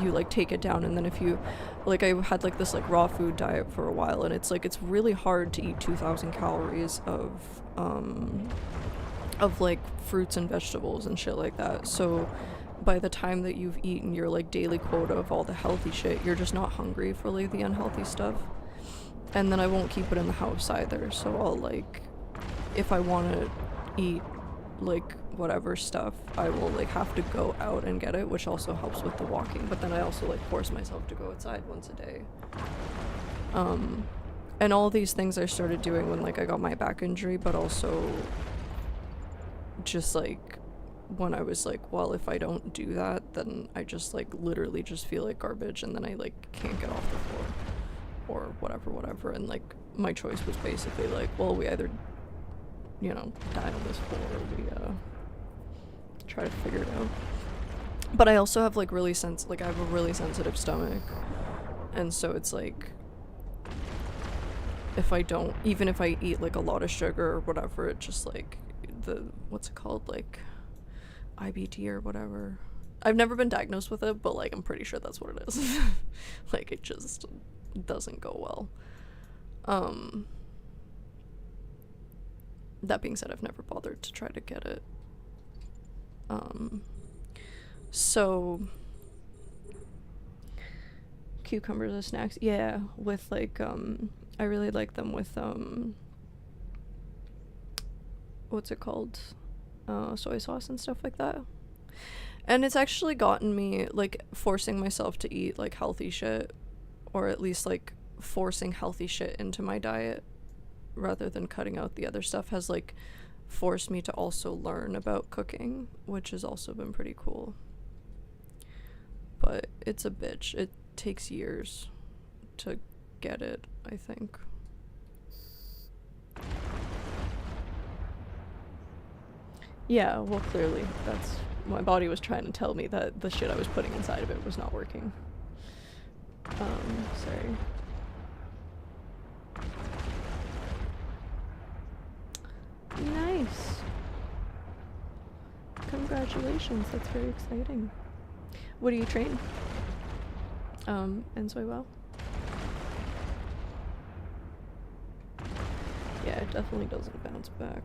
[SPEAKER 2] you like take it down. And then if you, like, I had like this like raw food diet for a while, and it's like it's really hard to eat 2,000 calories of like fruits and vegetables and shit like that. So by the time that you've eaten your like daily quota of all the healthy shit, you're just not hungry for like the unhealthy stuff. And then I won't keep it in the house either, so I'll like, if I want to eat like whatever stuff, I will like have to go out and get it, which also helps with the walking. But then I also like force myself to go outside once a day. And all these things I started doing when like I got my back injury, but also just like when I was like, well, if I don't do that, then I just like literally just feel like garbage, and then I like can't get off the floor or whatever. And like my choice was basically like, well, we either, you know, die on this floor, or we try to figure it out. But I also have like I have a really sensitive stomach, and so it's like, if I don't, even if I eat like a lot of sugar or whatever, it just like what's it called, like IBD or whatever. I've never been diagnosed with it, but like I'm pretty sure that's what it is. Like it just doesn't go well. That being said, I've never bothered to try to get it. So cucumbers as snacks, yeah, with like I really like them with what's it called, soy sauce and stuff like that. And it's actually gotten me like forcing myself to eat like healthy shit, or at least like forcing healthy shit into my diet rather than cutting out the other stuff, has like forced me to also learn about cooking, which has also been pretty cool. But it's a bitch. It takes years to get it, I think. Yeah, well, clearly that's, my body was trying to tell me that the shit I was putting inside of it was not working. Sorry. Nice. Congratulations, that's very exciting. What do you train? In Soy Well? Yeah, it definitely doesn't bounce back.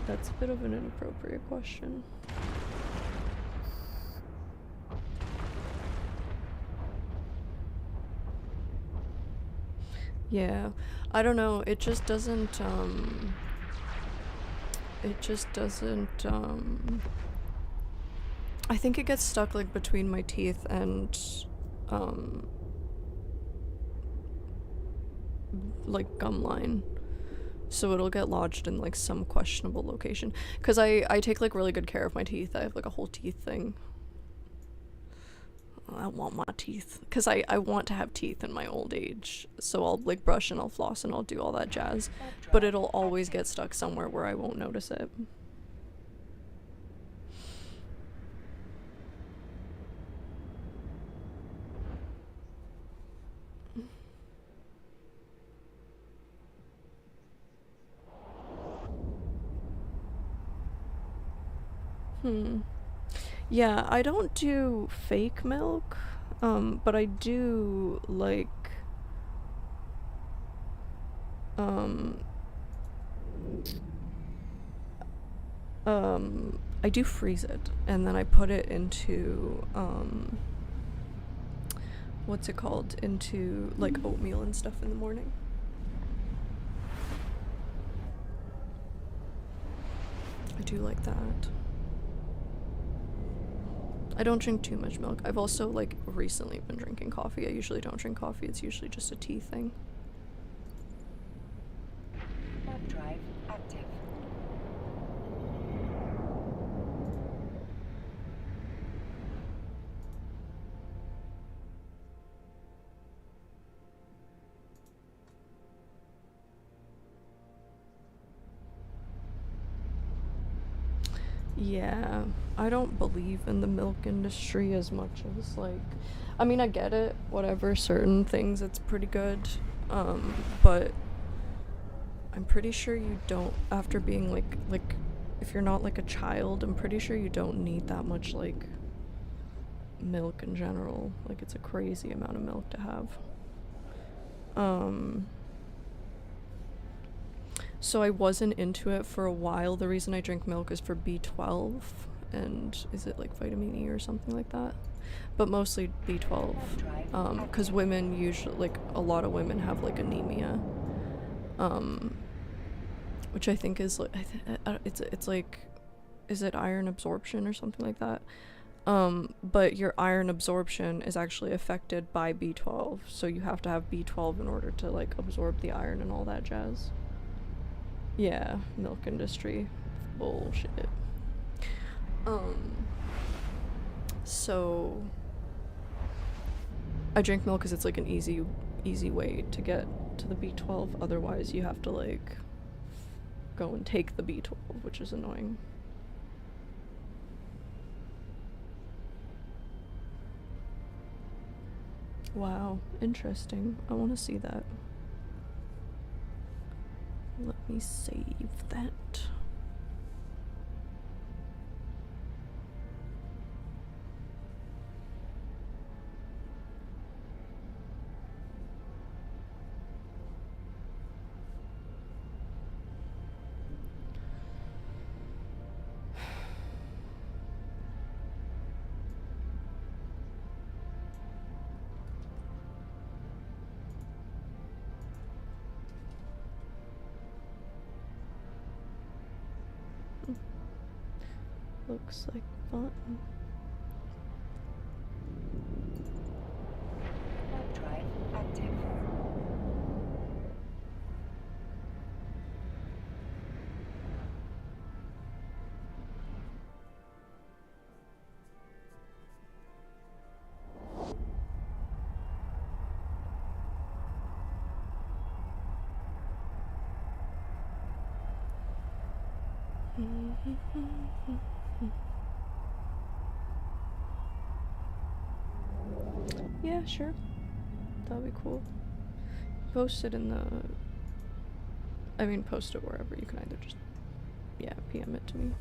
[SPEAKER 2] That's a bit of an inappropriate question. Yeah, I don't know, it just doesn't, I think it gets stuck like between my teeth and, like gum line. So it'll get lodged in like some questionable location. Cause I take like really good care of my teeth. I have like a whole teeth thing. I want my teeth, cause I want to have teeth in my old age. So I'll like brush and I'll floss and I'll do all that jazz. But it'll always get stuck somewhere where I won't notice it. Yeah, I don't do fake milk, but I do like, I do freeze it, and then I put it into, what's it called? Into, like, oatmeal and stuff in the morning. I do like that. I don't drink too much milk. I've also, like, recently been drinking coffee. I usually don't drink coffee. It's usually just a tea thing.
[SPEAKER 1] Warp drive active.
[SPEAKER 2] Yeah, I don't believe in the milk industry as much as, like, I mean, I get it, whatever, certain things it's pretty good, but I'm pretty sure you don't, after being, like, if you're not, like, a child, I'm pretty sure you don't need that much, like, milk in general. Like, it's a crazy amount of milk to have. So I wasn't into it for a while. The reason I drink milk is for B12 and is it like vitamin E or something like that? But mostly B12. Because women usually, like, a lot of women have, like, anemia. Which I think is, like, it's like, is it iron absorption or something like that? But your iron absorption is actually affected by B12. So you have to have B12 in order to, like, absorb the iron and all that jazz. Yeah, milk industry. Bullshit. So I drink milk because it's, like, an easy way to get to the B12. Otherwise, you have to, like, go and take the B12, which is annoying. Wow, interesting. I want to see that. Let me save that. Looks like fun.
[SPEAKER 1] Warp drive active.
[SPEAKER 2] Yeah, sure. That'll be cool. Post it in the... I mean, post it wherever. You can either just, yeah, PM it to me.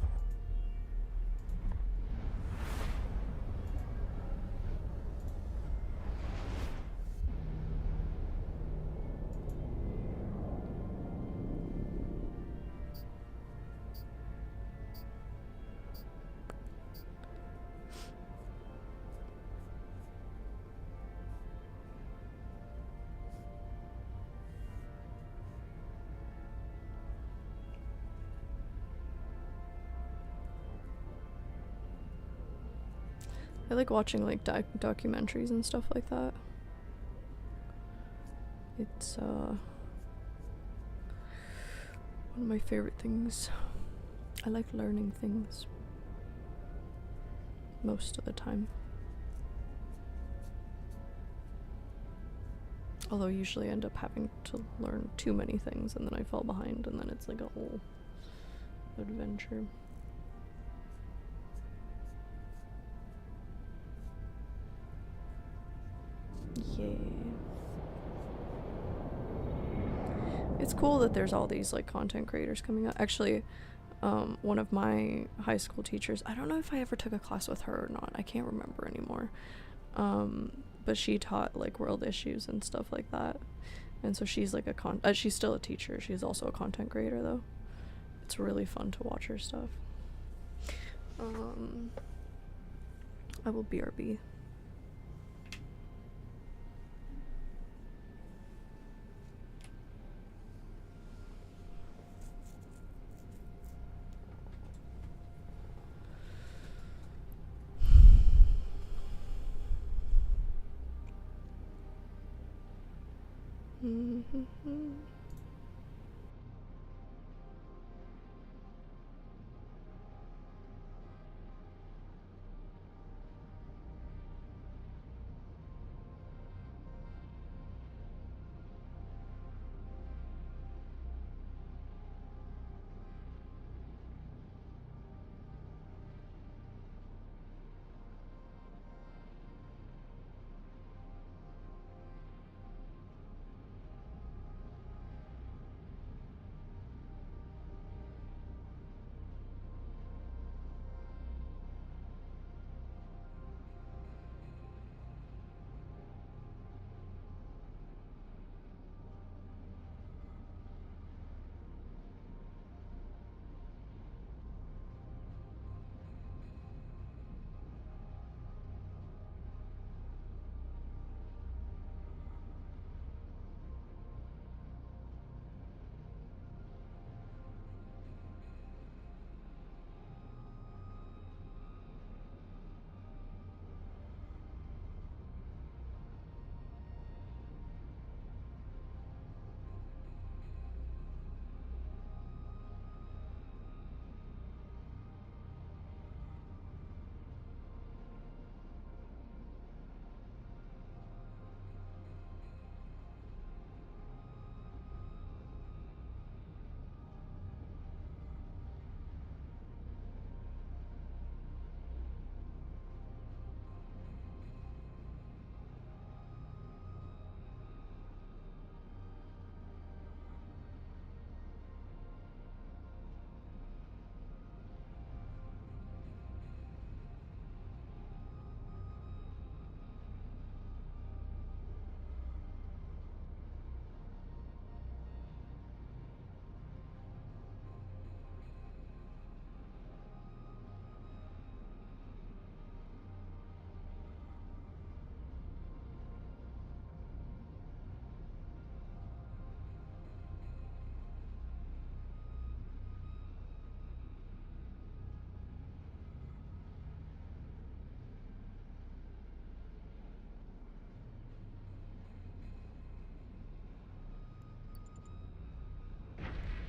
[SPEAKER 2] I like watching, like, documentaries and stuff like that. It's one of my favorite things. I like learning things most of the time. Although I usually end up having to learn too many things and then I fall behind and then it's like a whole adventure. Yeah. It's cool that there's all these, like, content creators coming up. Actually, one of my high school teachers, I don't know if I ever took a class with her or not. I can't remember anymore. But she taught, like, world issues and stuff like that. And so she's like she's still a teacher. She's also a content creator though. It's really fun to watch her stuff. I will BRB.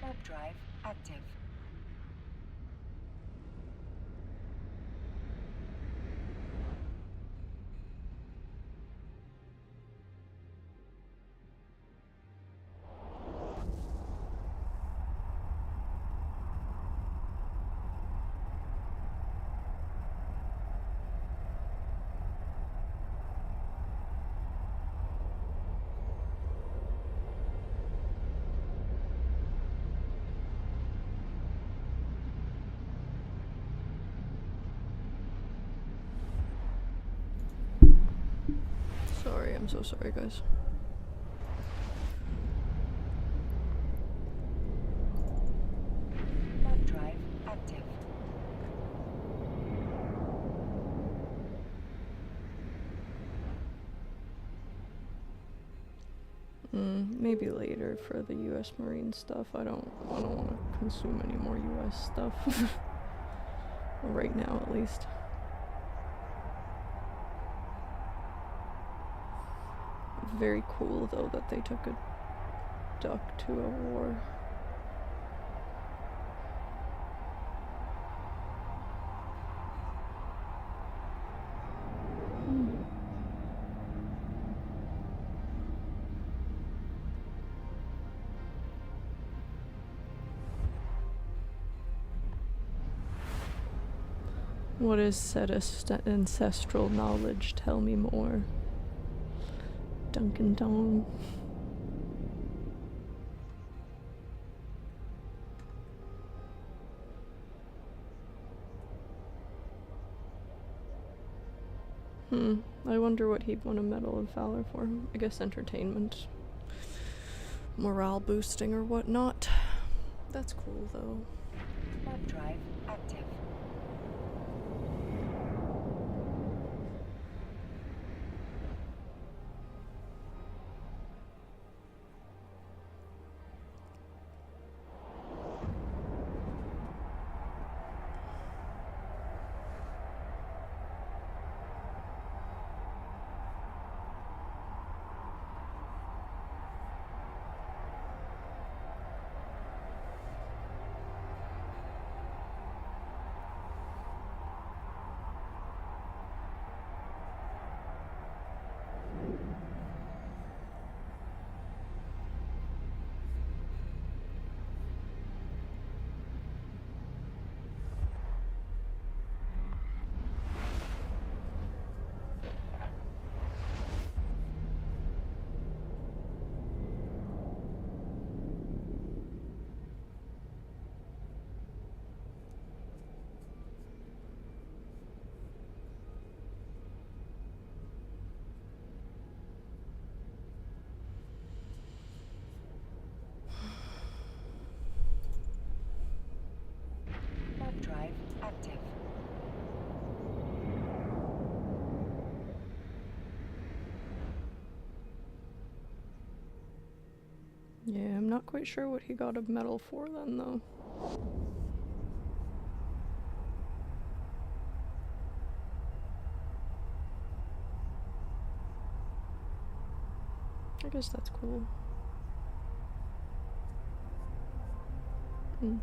[SPEAKER 1] Warp drive active.
[SPEAKER 2] Sorry, I'm so sorry, guys.
[SPEAKER 1] Warp drive active.
[SPEAKER 2] Maybe later for the U.S. Marine stuff. I don't want to consume any more U.S. stuff. Right now, at least. Very cool, though, that they took a duck to a war. What is said ancestral knowledge? Tell me more. Dunkin' Dong. I wonder what he'd want a Medal of Valor for. I guess entertainment. Morale boosting or whatnot. That's cool, though.
[SPEAKER 1] Warp drive active. Warp drive active.
[SPEAKER 2] Yeah, I'm not quite sure what he got a medal for then, though. I guess that's cool. Hmm.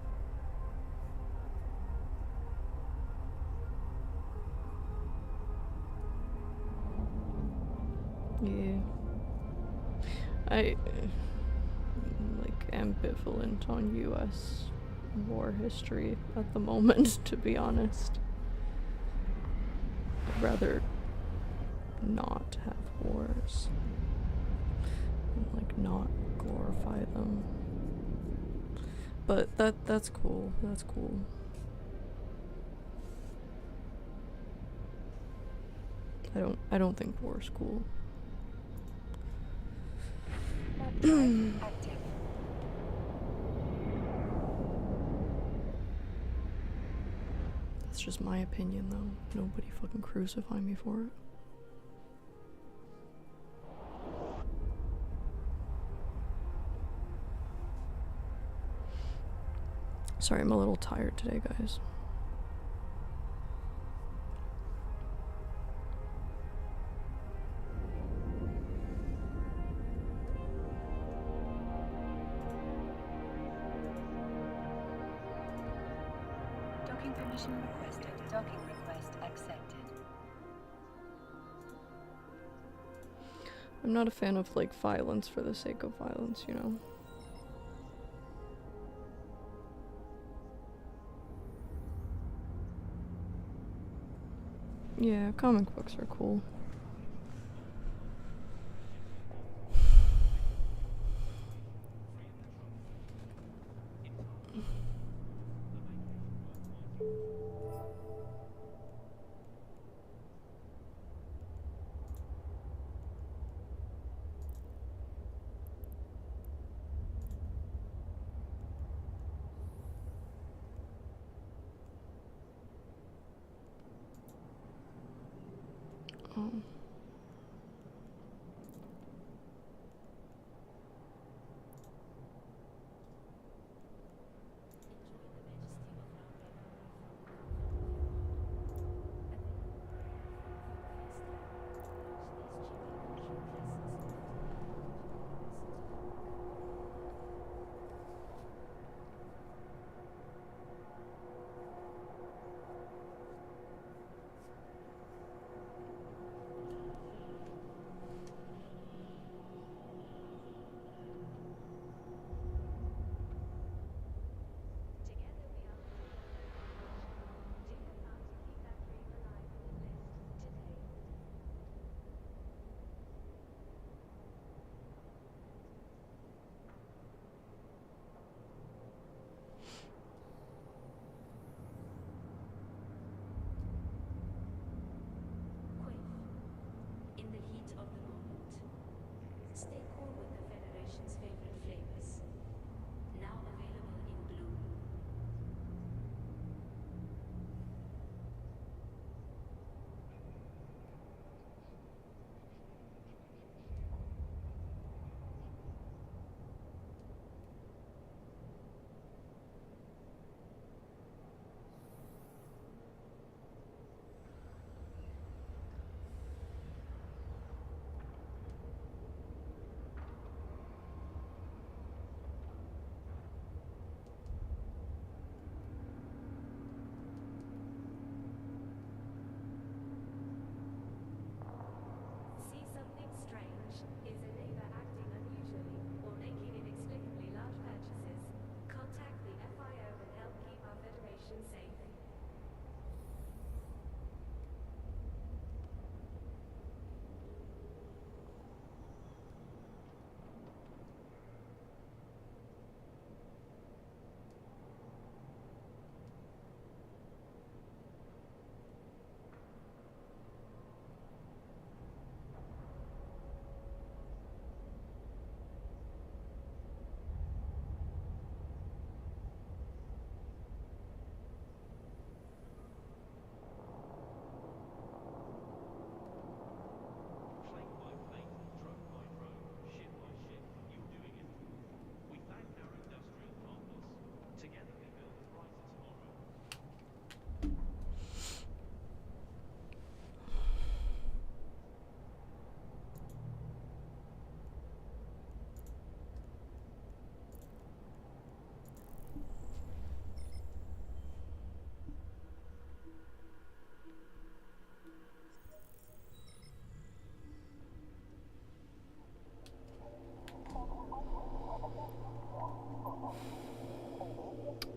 [SPEAKER 2] Yeah. I like ambivalent on US war history at the moment, to be honest. I'd rather not have wars and like not glorify them. But that's cool. That's cool. I don't think war's cool.
[SPEAKER 1] Warp drive active.
[SPEAKER 2] That's just my opinion, though. Nobody fucking crucify me for it. Sorry, I'm a little tired today, guys.
[SPEAKER 1] Docking permission requested. Docking request accepted.
[SPEAKER 2] I'm not a fan of, like, violence for the sake of violence, you know? Yeah, comic books are cool.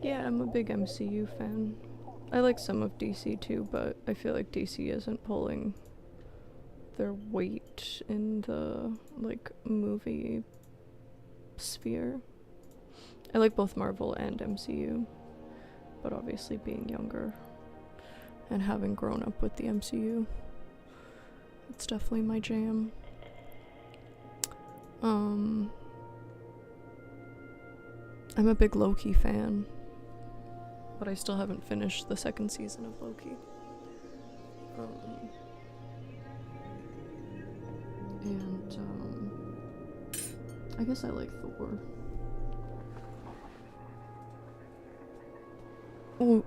[SPEAKER 2] Yeah, I'm a big MCU fan. I like some of DC too, but I feel like DC isn't pulling their weight in the, like, movie sphere. I like both Marvel and MCU, but obviously being younger and having grown up with the MCU, it's definitely my jam. I'm a big Loki fan, but I still haven't finished the second season of Loki. I guess I like Thor.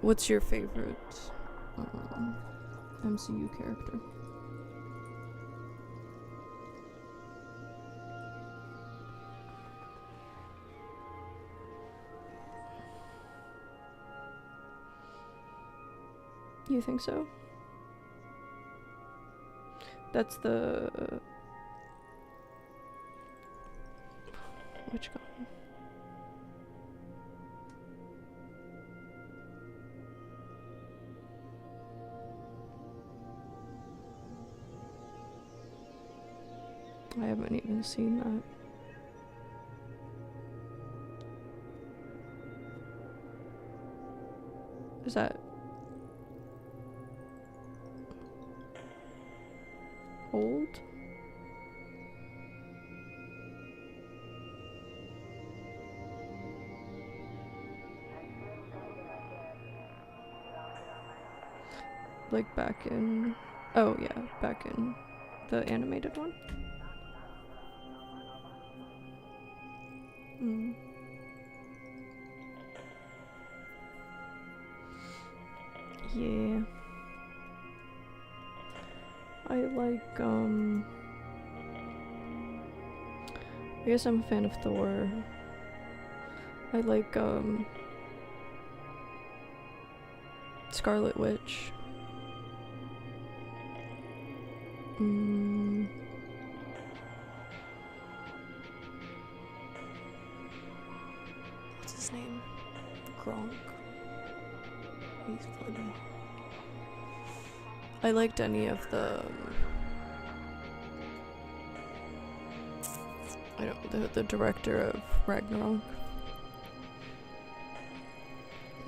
[SPEAKER 2] What's your favorite MCU character? You think so? That's the... which one? I haven't even seen that. Is that old? Like back in... oh yeah, back in the animated one? Yeah. I like, I guess I'm a fan of Thor. I like, Scarlet Witch. What's his name? Gronk. He's funny. I liked any of the the director of Ragnarok.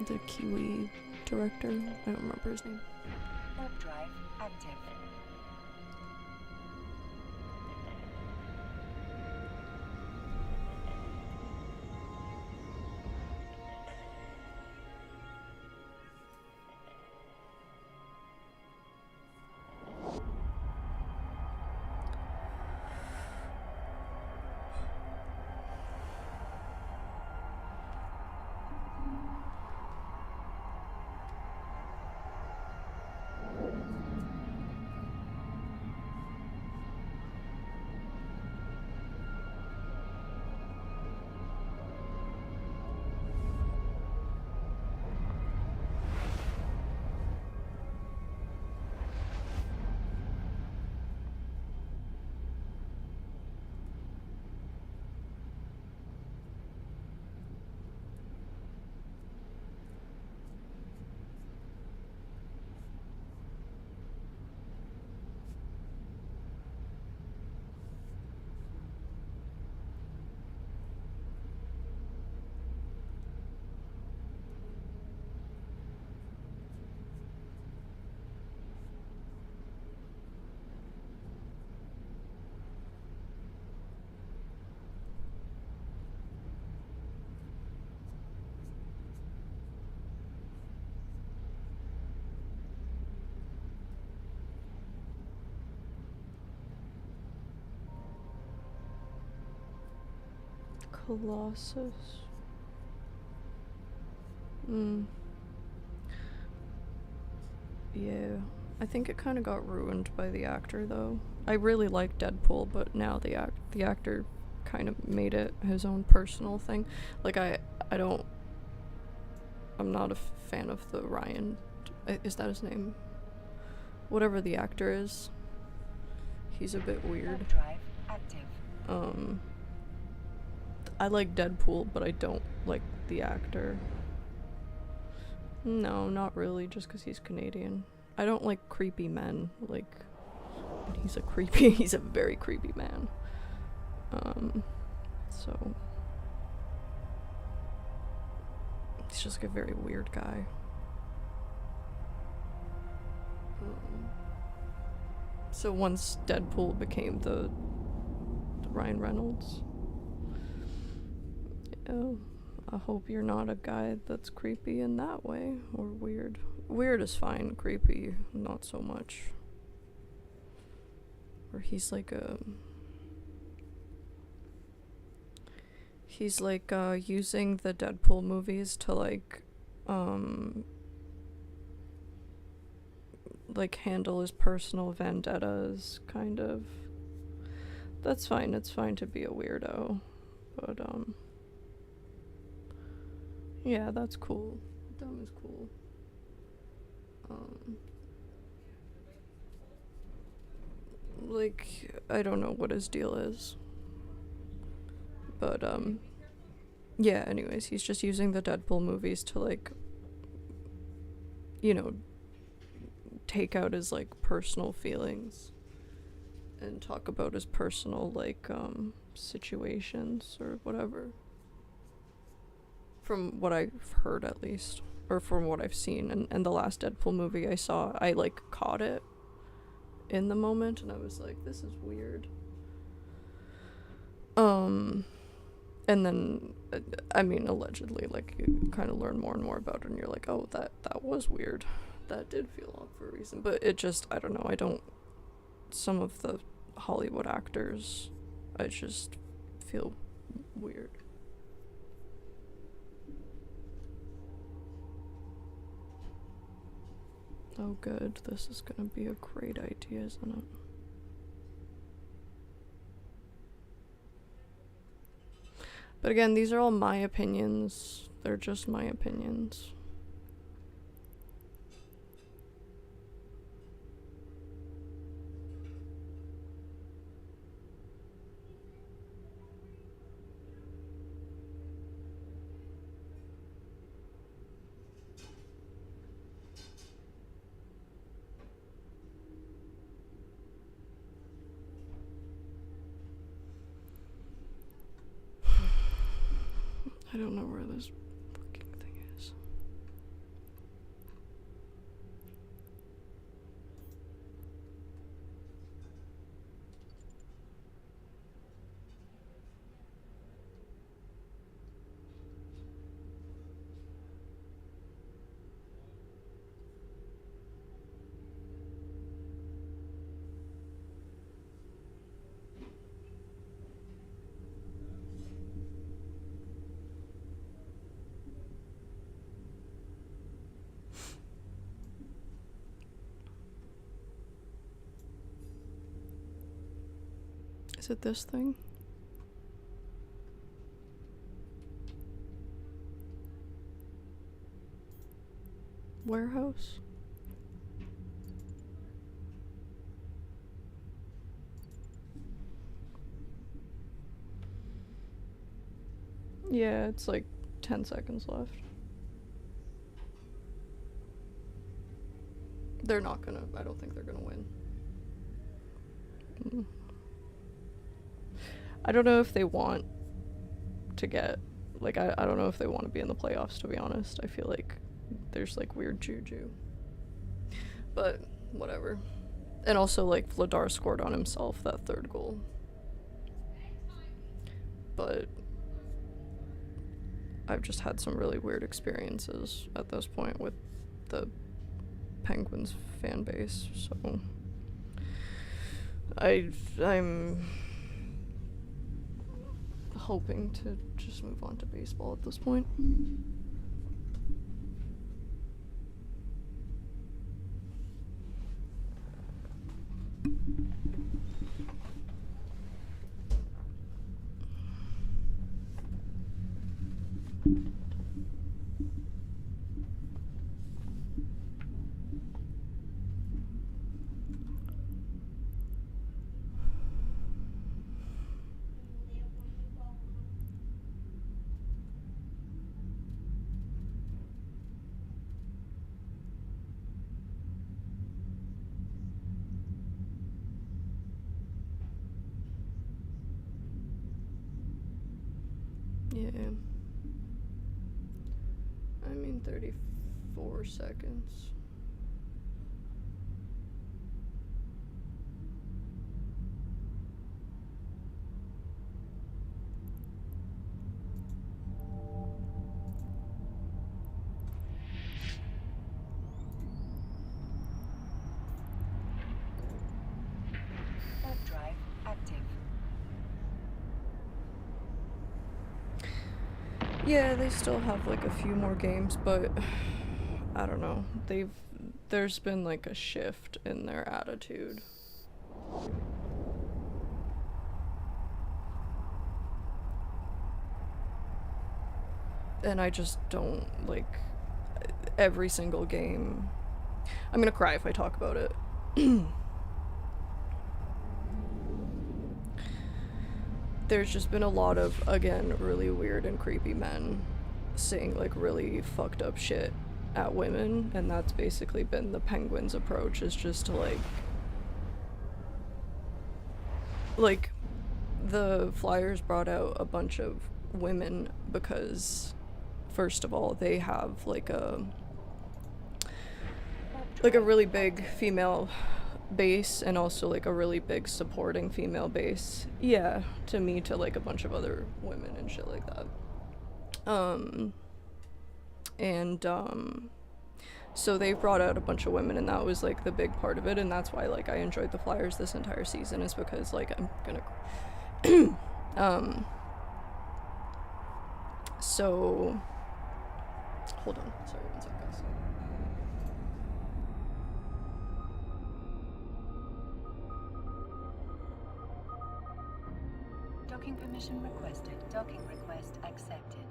[SPEAKER 2] The Kiwi director. I don't remember his name.
[SPEAKER 1] Warp drive active.
[SPEAKER 2] Colossus. Yeah, I think it kind of got ruined by the actor though. I really like Deadpool, but now the actor kind of made it his own personal thing. Like I'm not a fan of the Ryan. Is that his name? Whatever the actor is, he's a bit weird.
[SPEAKER 1] Warp drive active.
[SPEAKER 2] I like Deadpool, but I don't like the actor. No, not really, just because he's Canadian. I don't like creepy men. Like, he's a very creepy man. So he's just like a very weird guy. So once Deadpool became the Ryan Reynolds, I hope you're not a guy that's creepy in that way, or weird. Weird is fine, creepy, not so much. Or he's like using the Deadpool movies to like handle his personal vendettas, kind of. That's fine, it's fine to be a weirdo. But yeah, that's cool. Dumb is cool. Like, I don't know what his deal is. But, yeah, anyways, he's just using the Deadpool movies to, like, you know, take out his, like, personal feelings and talk about his personal, like, situations or whatever. From what I've heard, at least. Or from what I've seen. And the last Deadpool movie I saw, I, like, caught it in the moment, and I was like, this is weird. And then, I mean, allegedly, like, you kind of learn more and more about it, and you're like, oh, that was weird. That did feel off for a reason. But it just, I don't know, some of the Hollywood actors, I just feel weird. Oh good, this is gonna be a great idea, isn't it? But again, these are all my opinions. They're just my opinions. I don't know where this fucking thing is. Is it this thing? Warehouse? Yeah, it's like 10 seconds left. They're not gonna, I don't think they're gonna win. I don't know if they want to get, like, I don't know if they want to be in the playoffs, to be honest. I feel like there's, like, weird juju. But, whatever. And also, like, Vladar scored on himself that third goal. But I've just had some really weird experiences at this point with the Penguins fan base, so I'm hoping to just move on to baseball at this point. Yeah. I mean, 34 seconds.
[SPEAKER 1] Warp drive active.
[SPEAKER 2] Yeah, they still have like a few more games, but I don't know. There's been like a shift in their attitude. And I just don't like every single game. I'm gonna cry if I talk about it. There's just been a lot of, again, really weird and creepy men saying like really fucked up shit at women, and that's basically been the Penguins' approach, is just to like the Flyers brought out a bunch of women because first of all they have like a really big female base, and also like a really big supporting female base. Yeah, to me, to like a bunch of other women and shit like that. So they brought out a bunch of women, and that was like the big part of it, and that's why like I enjoyed the Flyers this entire season, is because like I'm gonna so hold on, sorry, one sec, guys.
[SPEAKER 1] Docking permission requested. Docking request accepted.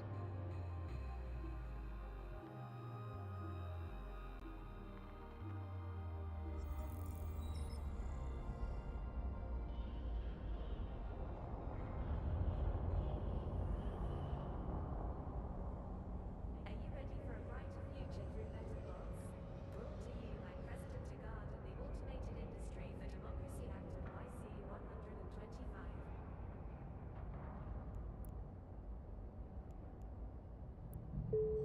[SPEAKER 5] Are you ready for a brighter future through letterbox? Brought to you by President Agard and the Automated Industry for Democracy Act of IC 125.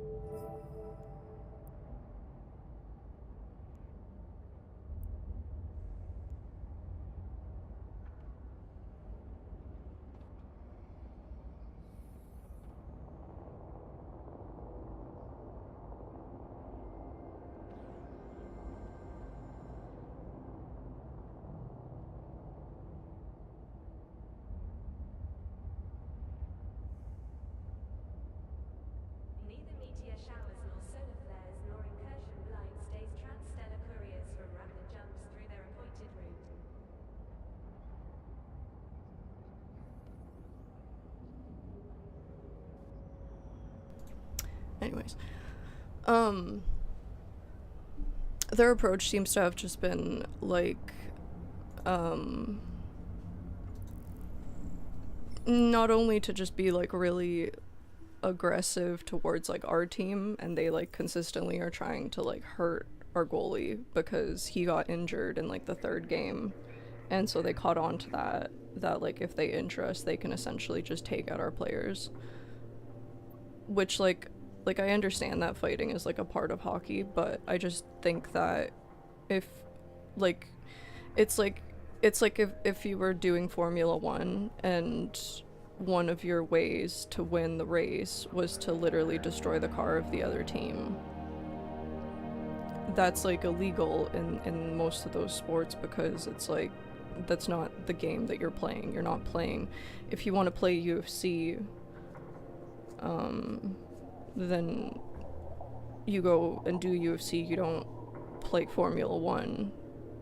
[SPEAKER 5] Neither meteor showers nor solar flares nor incursion blind stays transstellar couriers from rapid jumps through their appointed route.
[SPEAKER 2] Anyways, their approach seems to have just been like, not only to just be like really aggressive towards like our team, and they like consistently are trying to like hurt our goalie because he got injured in like the third game, and so they caught on to that like if they injure us, they can essentially just take out our players, which like I understand that fighting is like a part of hockey, but I just think that if like it's like if you were doing Formula 1 and one of your ways to win the race was to literally destroy the car of the other team. That's like illegal in most of those sports, because it's like that's not the game that you're playing. You're not playing, if you want to play UFC, then you go and do UFC. You don't play Formula 1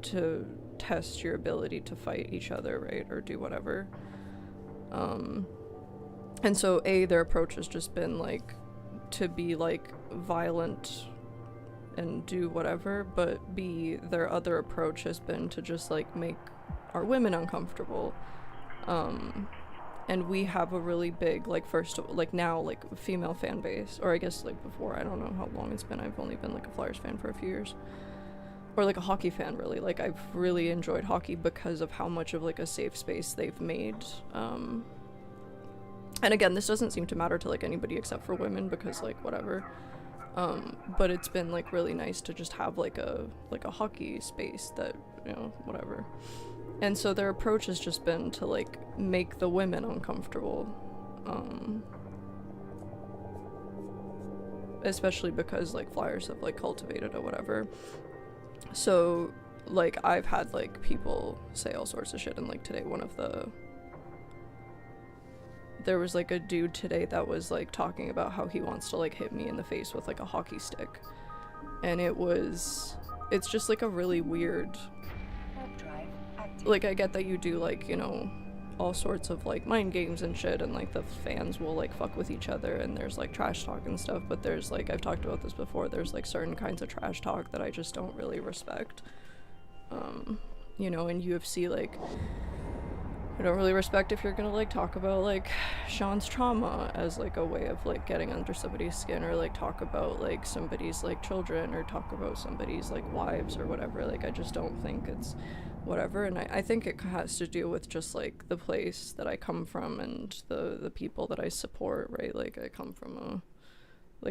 [SPEAKER 2] to test your ability to fight each other, right? Or do whatever. And so their approach has just been like to be like violent and do whatever, but B, their other approach has been to just like make our women uncomfortable. And we have a really big, like, now, like, female fan base. Or I guess, like, before, I don't know how long it's been. I've only been, like, a Flyers fan for a few years. Or, like, a hockey fan, really. Like, I've really enjoyed hockey because of how much of, like, a safe space they've made. And again, this doesn't seem to matter to like anybody except for women because like whatever. But it's been like really nice to just have like a hockey space that, you know, whatever. And so their approach has just been to like make the women uncomfortable. Especially because like Flyers have like cultivated or whatever. So like I've had like people say all sorts of shit, and like today there was like a dude today that was like talking about how he wants to like hit me in the face with like a hockey stick. And it's just like a really weird,
[SPEAKER 1] Warp drive active.
[SPEAKER 2] like I get that you do like, you know, all sorts of like mind games and shit, and like the fans will like fuck with each other, and there's like trash talk and stuff, but there's like, I've talked about this before, there's like certain kinds of trash talk that I just don't really respect. You know, in UFC, like I don't really respect if you're gonna like talk about like Sean's trauma as like a way of like getting under somebody's skin, or like talk about like somebody's like children, or talk about somebody's like wives or whatever. Like I just don't think it's whatever, and I think it has to do with just like the place that I come from and the people that I support, right? Like I come from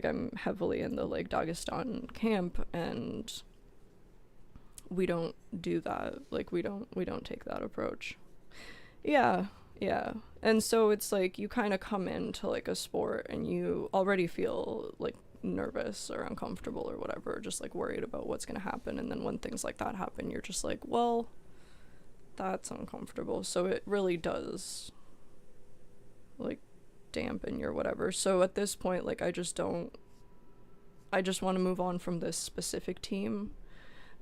[SPEAKER 2] I'm heavily in the like Dagestan camp, and we don't do that. Like we don't take that approach. Yeah. And so it's like you kind of come into like a sport and you already feel like nervous or uncomfortable or whatever, just like worried about what's going to happen. And then when things like that happen, you're just like, well, that's uncomfortable. So it really does like dampen your whatever. So at this point, like I just want to move on from this specific team,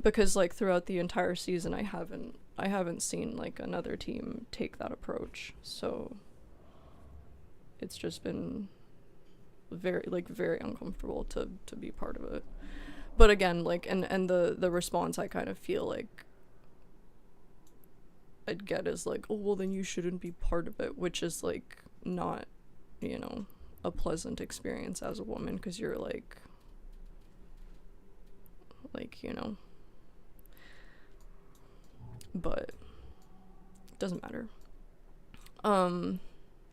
[SPEAKER 2] because like throughout the entire season I haven't seen like another team take that approach. So it's just been very uncomfortable to be part of it. But again, like and the response I kind of feel like I'd get is like, oh well then you shouldn't be part of it, which is like not, you know, a pleasant experience as a woman, because you're like you know, but it doesn't matter.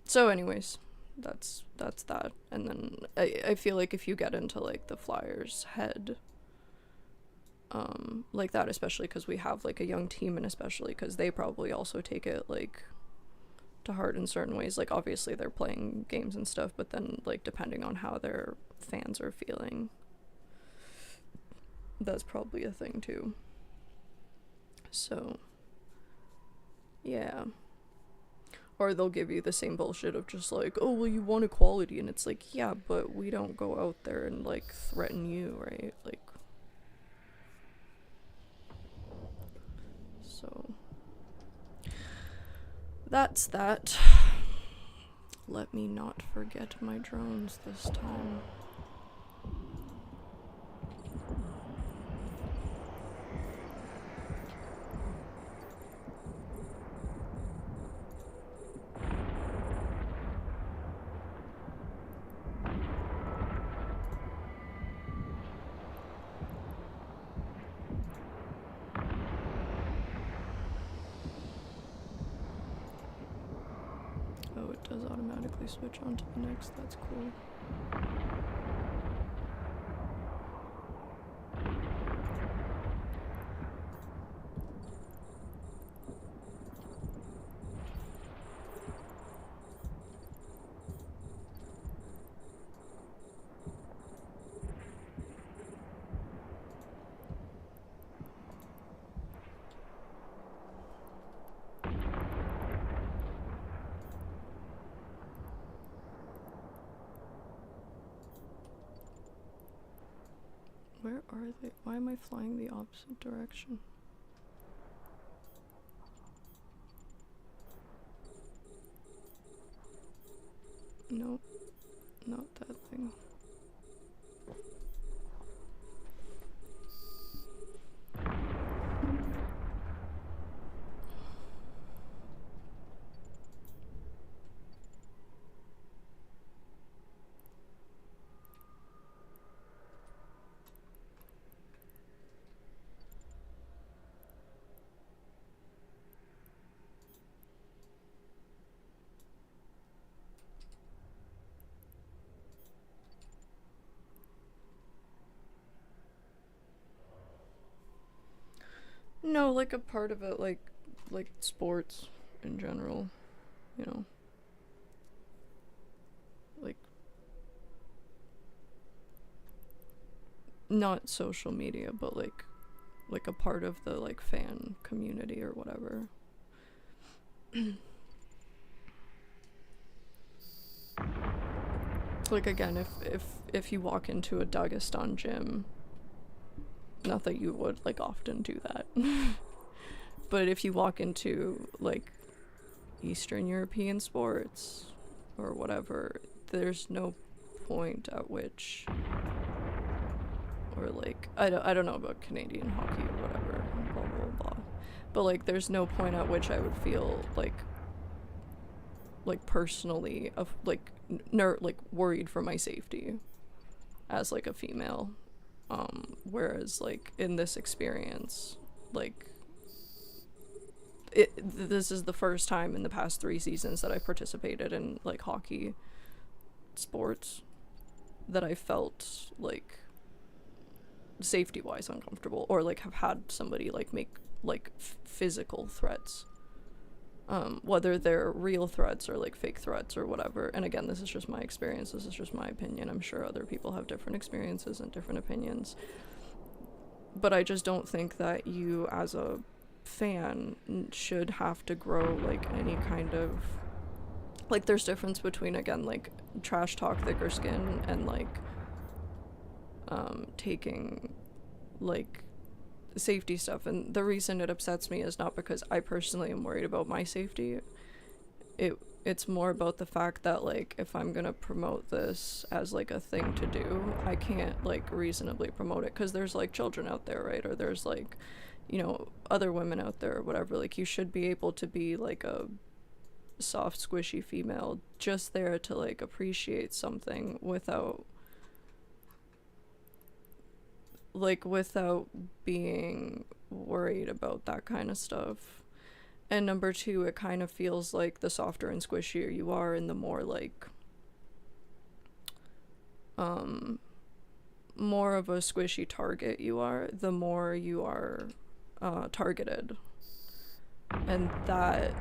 [SPEAKER 2] So anyways, that's that. And then I feel like if you get into like the Flyers head like that, especially because we have like a young team, and especially because they probably also take it like to heart in certain ways, like obviously they're playing games and stuff, but then like depending on how their fans are feeling, that's probably a thing too. So yeah. Or they'll give you the same bullshit of just like, oh well you want equality, and it's like, yeah, but we don't go out there and like threaten you, right? Like, so that's that. Let me not forget my drones this time. Oh, it does automatically switch on to the next, that's cool. Where are they? Why am I flying the opposite direction? Nope, not that thing. No, like a part of it, like sports in general, you know. Like, not social media, but like a part of the like fan community or whatever. Like, again, if you walk into a Dagestan gym, not that you would like often do that, but if you walk into like Eastern European sports or whatever, there's no point at which, or like I don't know about Canadian hockey or whatever, blah blah blah, but like there's no point at which I would feel like personally of like like worried for my safety as like a female, whereas like in this experience, like this is the first time in the past 3 seasons that I participated in like hockey sports that I felt like safety wise uncomfortable, or like have had somebody like make like physical threats, whether they're real threats or like fake threats or whatever. And again, this is just my experience, this is just my opinion. I'm sure other people have different experiences and different opinions, but I just don't think that you as a fan should have to grow like any kind of like, there's difference between, again, like trash talk, thicker skin, and like taking like safety stuff. And the reason it upsets me is not because I personally am worried about my safety. It's more about the fact that like if I'm gonna promote this as like a thing to do, I can't like reasonably promote it because there's like children out there, right? Or there's like, you know, other women out there or whatever. Like, you should be able to be like a soft squishy female just there to like appreciate something without being worried about that kind of stuff. And number 2, it kind of feels like the softer and squishier you are and the more like more of a squishy target you are, the more you are targeted. And that,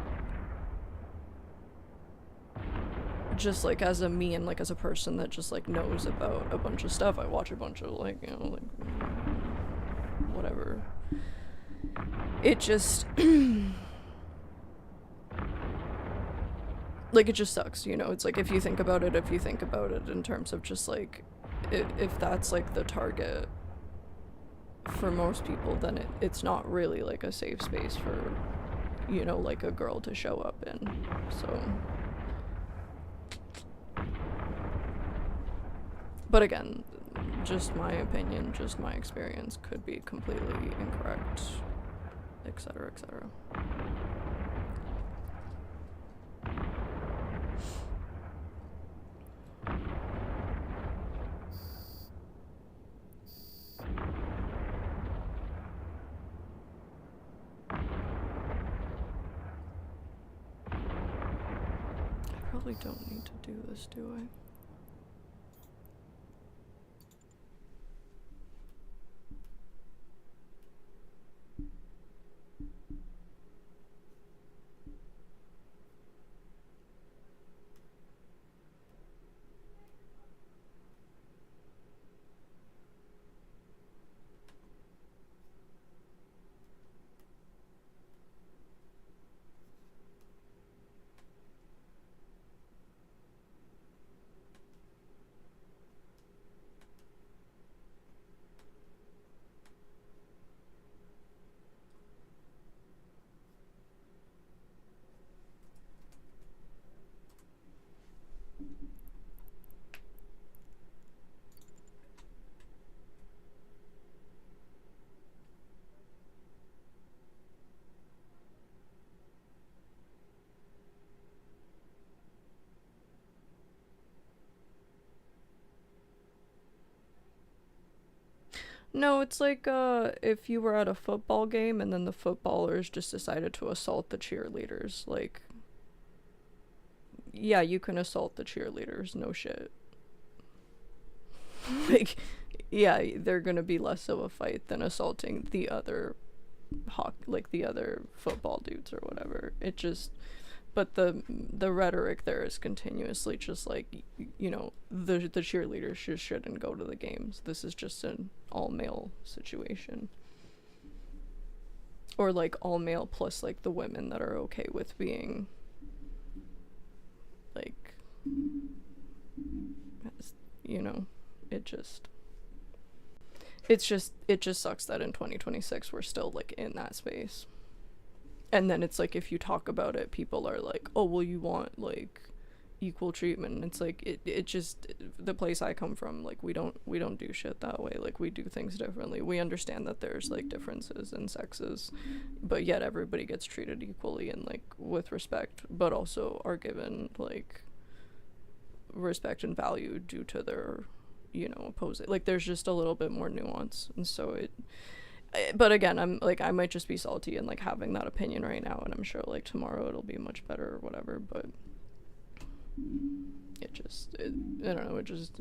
[SPEAKER 2] just like as a me and like as a person that just like knows about a bunch of stuff, I watch a bunch of like, you know, like whatever, it just like it just sucks, you know. It's like if you think about it in terms of just like if that's like the target for most people, then it's not really like a safe space for, you know, like a girl to show up in. So, but again, just my opinion, just my experience, could be completely incorrect, etc., etc. I probably don't need to do this, do I? No, it's like if you were at a football game and then the footballers just decided to assault the cheerleaders. Like, yeah, you can assault the cheerleaders, no shit. Like, yeah, they're gonna be less of a fight than assaulting the other like the other football dudes or whatever. It just, but the rhetoric there is continuously just like, you know, the cheerleaders shouldn't go to the games. This is just an all male situation. Or like all male plus like the women that are okay with being like, you know, it just sucks that in 2026 we're still like in that space. And then it's like, if you talk about it, people are like, oh well, you want like equal treatment. And it's like, it just, the place I come from, like we don't do shit that way. Like we do things differently. We understand that there's like differences in sexes, but yet everybody gets treated equally and like with respect, but also are given like respect and value due to their, you know, opposing. Like there's just a little bit more nuance. And so but again, I'm like, I might just be salty and like having that opinion right now, and I'm sure like tomorrow it'll be much better or whatever, but I don't know, it just,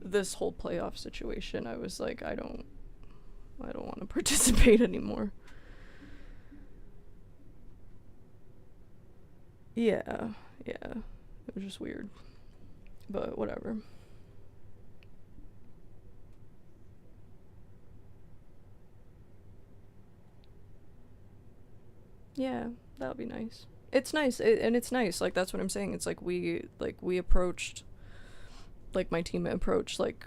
[SPEAKER 2] this whole playoff situation, I was like, I don't want to participate anymore. Yeah, it was just weird, but whatever. Yeah, that would be nice. It's nice, and it's nice, like, that's what I'm saying. It's like we approached, like, my team approached, like,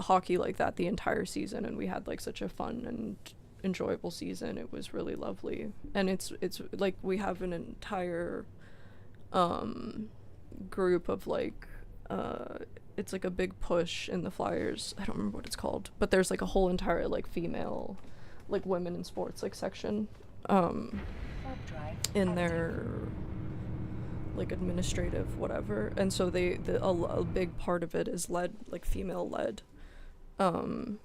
[SPEAKER 2] hockey like that the entire season, and we had, like, such a fun and enjoyable season. It was really lovely. And it's like, we have an entire, group of, like, it's, like, a big push in the Flyers. I don't remember what it's called, but there's, like, a whole entire, like, female, like, women in sports, like, section, in their like administrative whatever, and so a big part of it is led, like, female led, and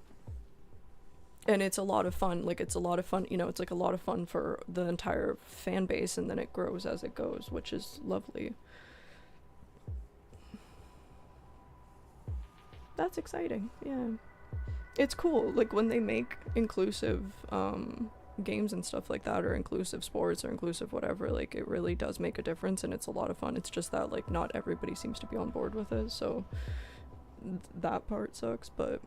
[SPEAKER 2] it's a lot of fun. Like, it's a lot of fun, you know, it's like a lot of fun for the entire fan base, and then it grows as it goes, which is lovely. That's exciting. Yeah, it's cool, like, when they make inclusive games and stuff like that, or inclusive sports, or inclusive whatever, like, it really does make a difference, and it's a lot of fun. It's just that, like, not everybody seems to be on board with it, so that part sucks, but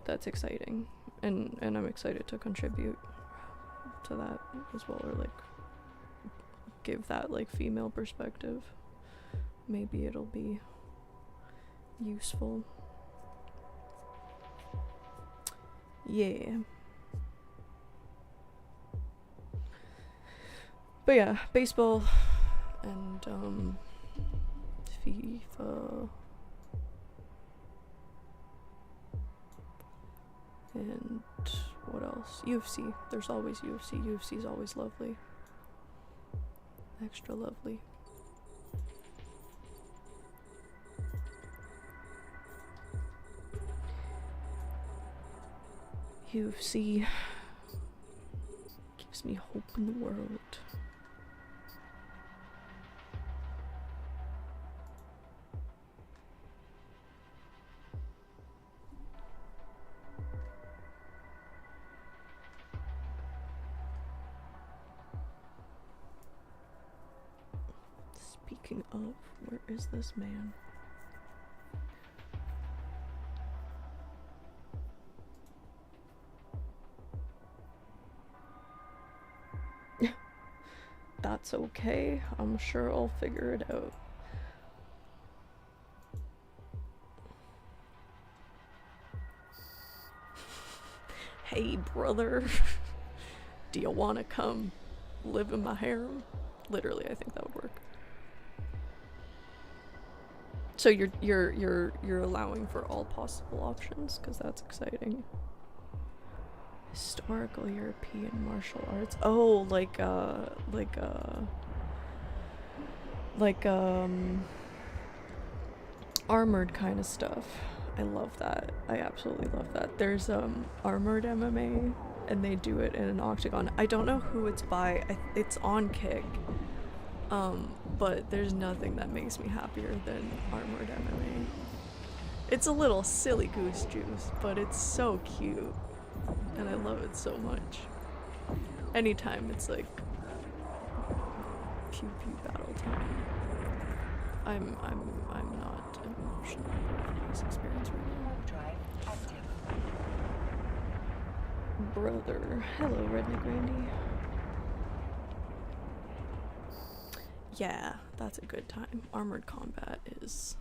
[SPEAKER 2] that's exciting, and I'm excited to contribute to that as well, or like give that, like, female perspective. Maybe it'll be useful. Yeah. But yeah, baseball and FIFA and what else? UFC. There's always UFC. UFC's always lovely. Extra lovely. UFC gives me hope in the world. Speaking of, where is this man? That's okay. I'm sure I'll figure it out. Hey, brother. Do you want to come live in my harem? Literally, I think that would work. So you're allowing for all possible options, because that's exciting. Historical European martial arts. Oh, like armored kind of stuff. I love that. I absolutely love that. There's armored MMA, and they do it in an octagon. I don't know who it's by. It's on Kick. But there's nothing that makes me happier than armored MMA. It's a little silly goose juice, but it's so cute. And I love it so much. Anytime it's like pew pew battle time, I'm not emotional about this experience right now.
[SPEAKER 1] Warp drive active.
[SPEAKER 2] Brother. Hello, Redneck Randy. Yeah, that's a good time. Armored combat is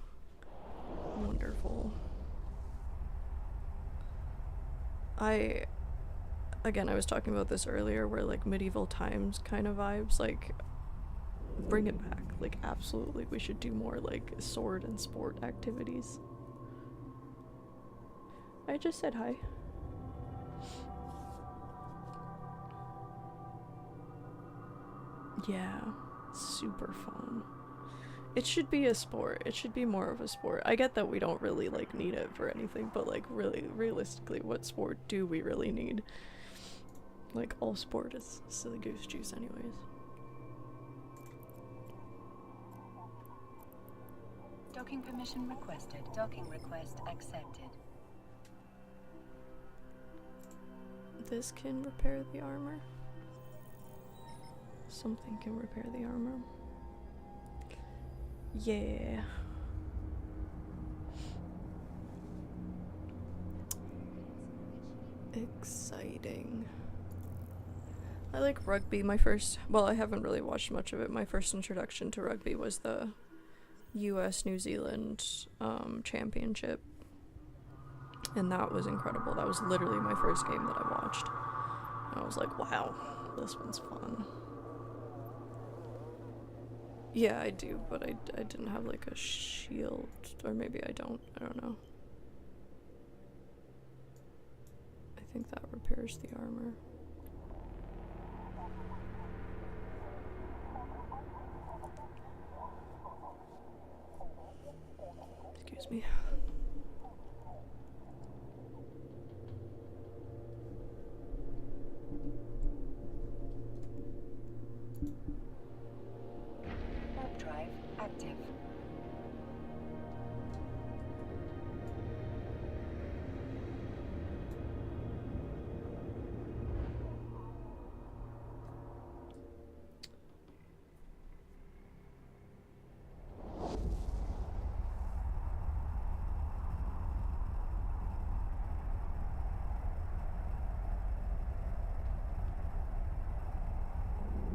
[SPEAKER 2] wonderful. Again, I was talking about this earlier, where like medieval times kind of vibes, like bring it back. Like absolutely, we should do more like sword and sport activities. I just said hi. Yeah, super fun. It should be a sport. It should be more of a sport. I get that we don't really like need it for anything, but like really realistically, what sport do we really need? Like all sport is silly goose juice anyways.
[SPEAKER 1] Docking permission requested. Docking request accepted.
[SPEAKER 2] This can repair the armor. Something can repair the armor. Yeah. Exciting. I like rugby. Well, I haven't really watched much of it. My first introduction to rugby was the US New Zealand championship. And that was incredible. That was literally my first game that I watched. And I was like, wow, this one's fun. Yeah, I do, but I didn't have like a shield, or maybe I don't know. I think that repairs the armor. Excuse me.
[SPEAKER 1] Warp drive active.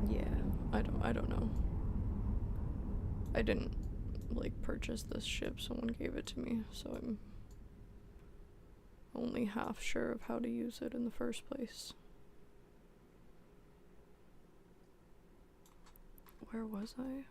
[SPEAKER 2] Yeah, I don't know. I didn't like purchase this ship, someone gave it to me, so I'm only half sure of how to use it in the first place. Where was I?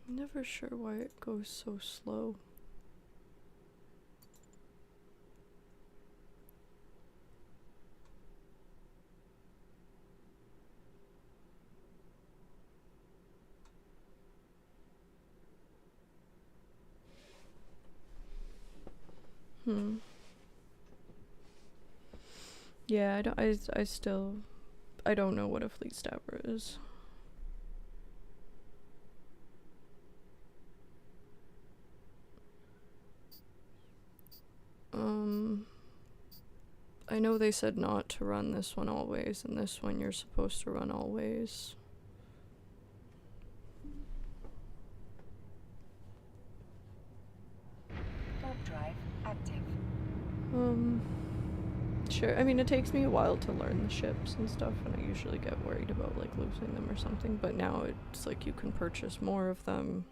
[SPEAKER 2] I'm never sure why it goes so slow. Yeah, I still, I don't know what a fleet stabber is. I know they said not to run this one always, and this one you're supposed to run always.
[SPEAKER 1] Warp drive active.
[SPEAKER 2] Sure. I mean, it takes me a while to learn the ships and stuff, and I usually get worried about, like, losing them or something, but now it's like you can purchase more of them.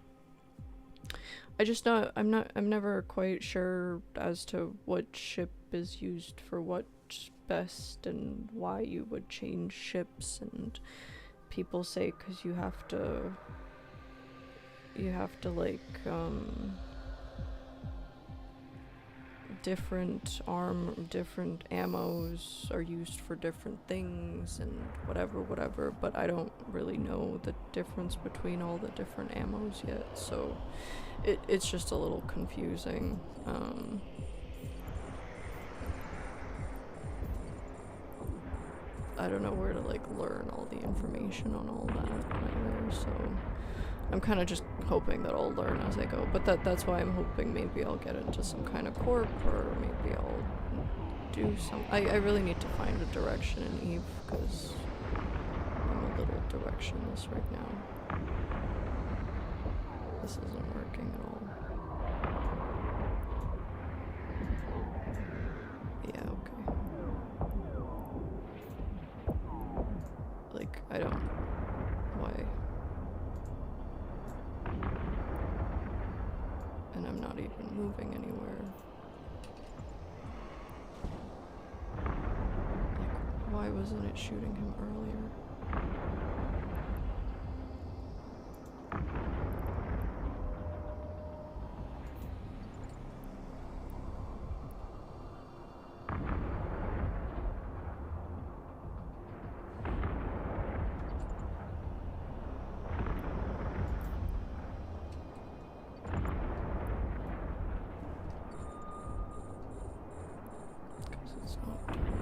[SPEAKER 2] I'm never quite sure as to what ship is used for what's best and why you would change ships, and people say 'cause you have to like, different ammos are used for different things and whatever, but I don't really know the difference between all the different ammos yet, so it's just a little confusing. I don't know where to, like, learn all the information on all that either, so I'm kind of just hoping that I'll learn as I go, but that's why I'm hoping maybe I'll get into some kind of corp, or maybe I'll do some. I really need to find a direction in Eve, because I'm a little directionless right now. This isn't working at all. Yeah, okay. Like, I don't... Why? And I'm not even moving anywhere. Like, why wasn't it shooting him earlier? It's not targeted.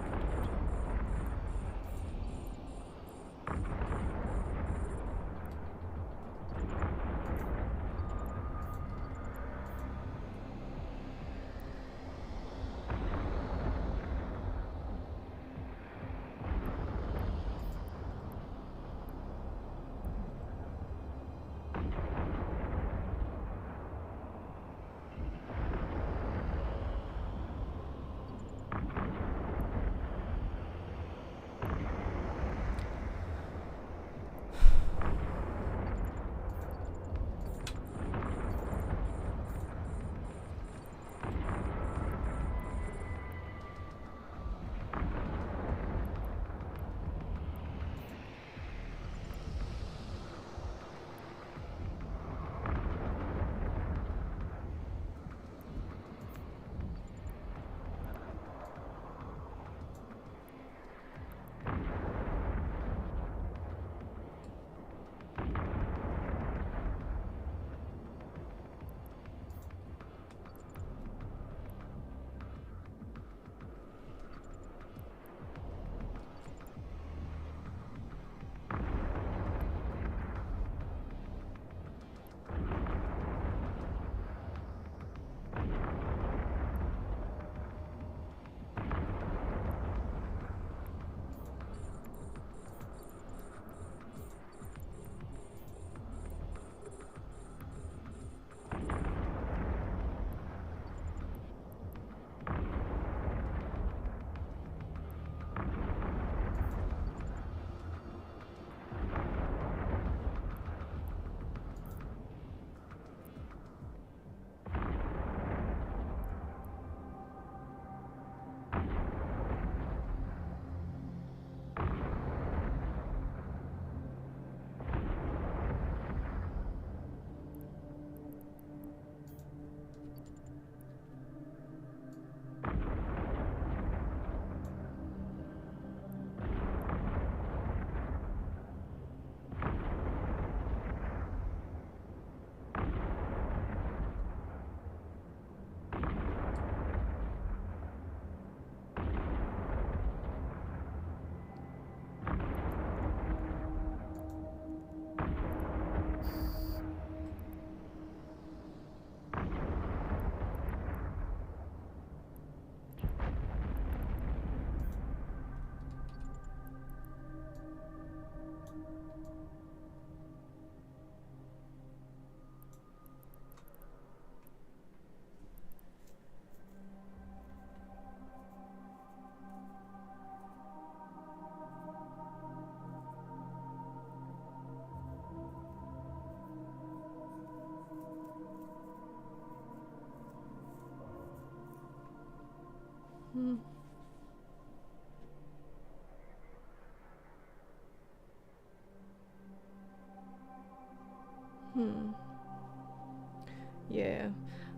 [SPEAKER 2] Yeah,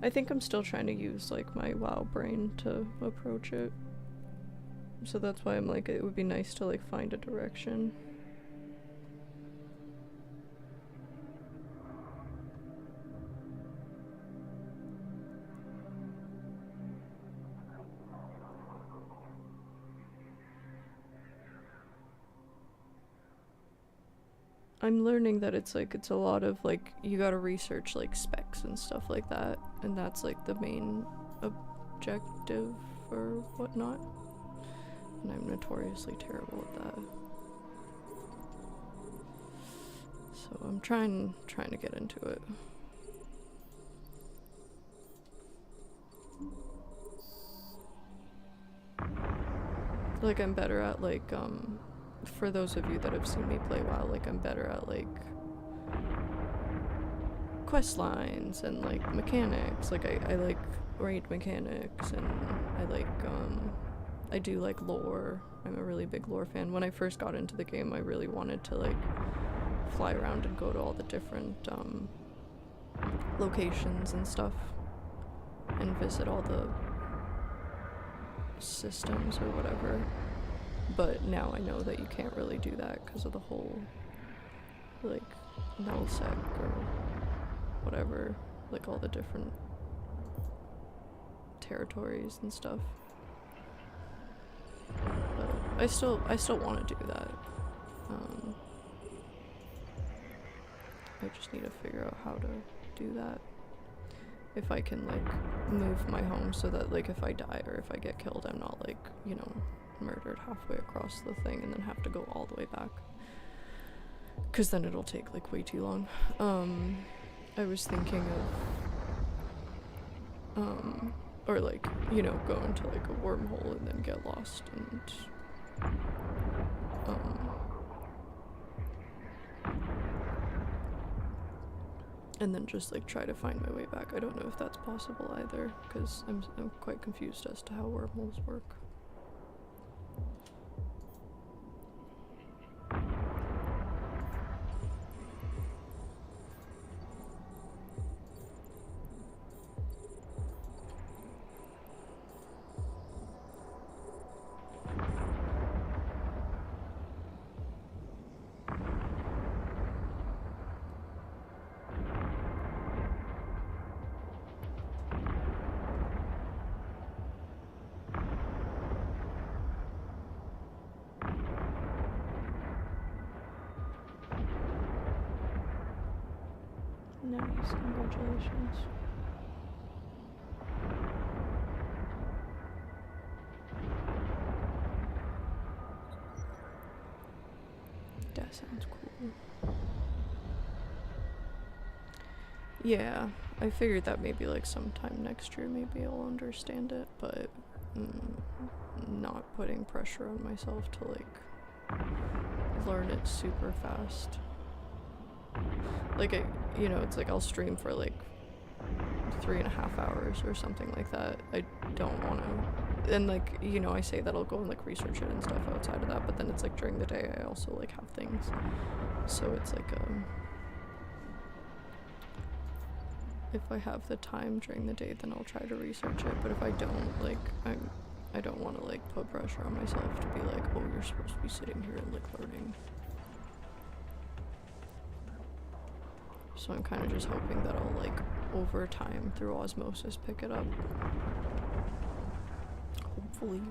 [SPEAKER 2] I think I'm still trying to use like my WoW brain to approach it. So that's why I'm like, it would be nice to like find a direction. I'm learning that it's a lot of like, you gotta research like specs and stuff like that, and that's like the main objective or whatnot. And I'm notoriously terrible at that. So I'm trying to get into it. Like I'm better at like for those of you that have seen me play WoW, like I'm better at like quest lines and like mechanics. Like I like raid mechanics, and I do like lore. I'm a really big lore fan. When I first got into the game, I really wanted to like fly around and go to all the different locations and stuff and visit all the systems or whatever. But now I know that you can't really do that because of the whole like nullsec or whatever, like all the different territories and stuff. But I still want to do that. I just need to figure out how to do that. If I can like move my home so that like if I die or if I get killed, I'm not like, you know, murdered halfway across the thing and then have to go all the way back, because then it'll take like way too long. I was thinking of or like, you know, go into like a wormhole and then get lost and then just like try to find my way back. I don't know if that's possible either, because I'm quite confused as to how wormholes work. Nice, congratulations. That sounds cool. Yeah, I figured that maybe like sometime next year maybe I'll understand it, but not putting pressure on myself to like learn it super fast. Like you know, it's like I'll stream for like 3.5 hours or something like that. I don't want to, and like, you know, I say that I'll go and like research it and stuff outside of that, but then it's like during the day I also like have things, so it's like if I have the time during the day, then I'll try to research it, but if I don't, like I don't want to like put pressure on myself to be like, oh, you're supposed to be sitting here and like learning. So I'm kind of just hoping that I'll like over time through osmosis pick it up. Hopefully.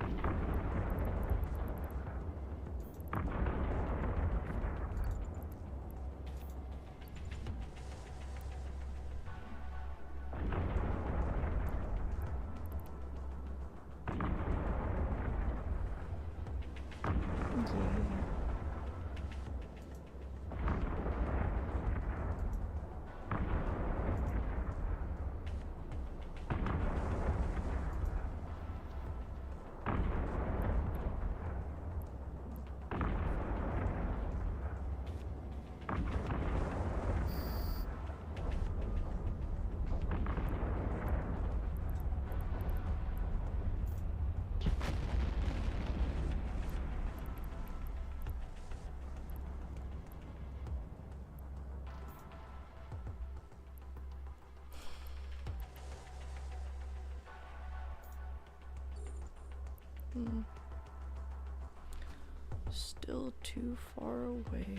[SPEAKER 2] Still too far away.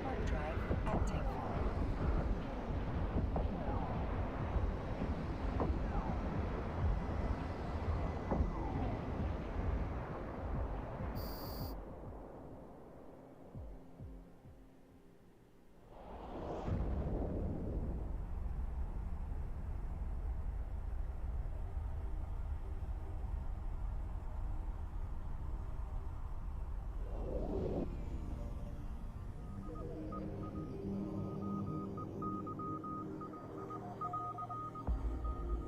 [SPEAKER 1] Warp drive active.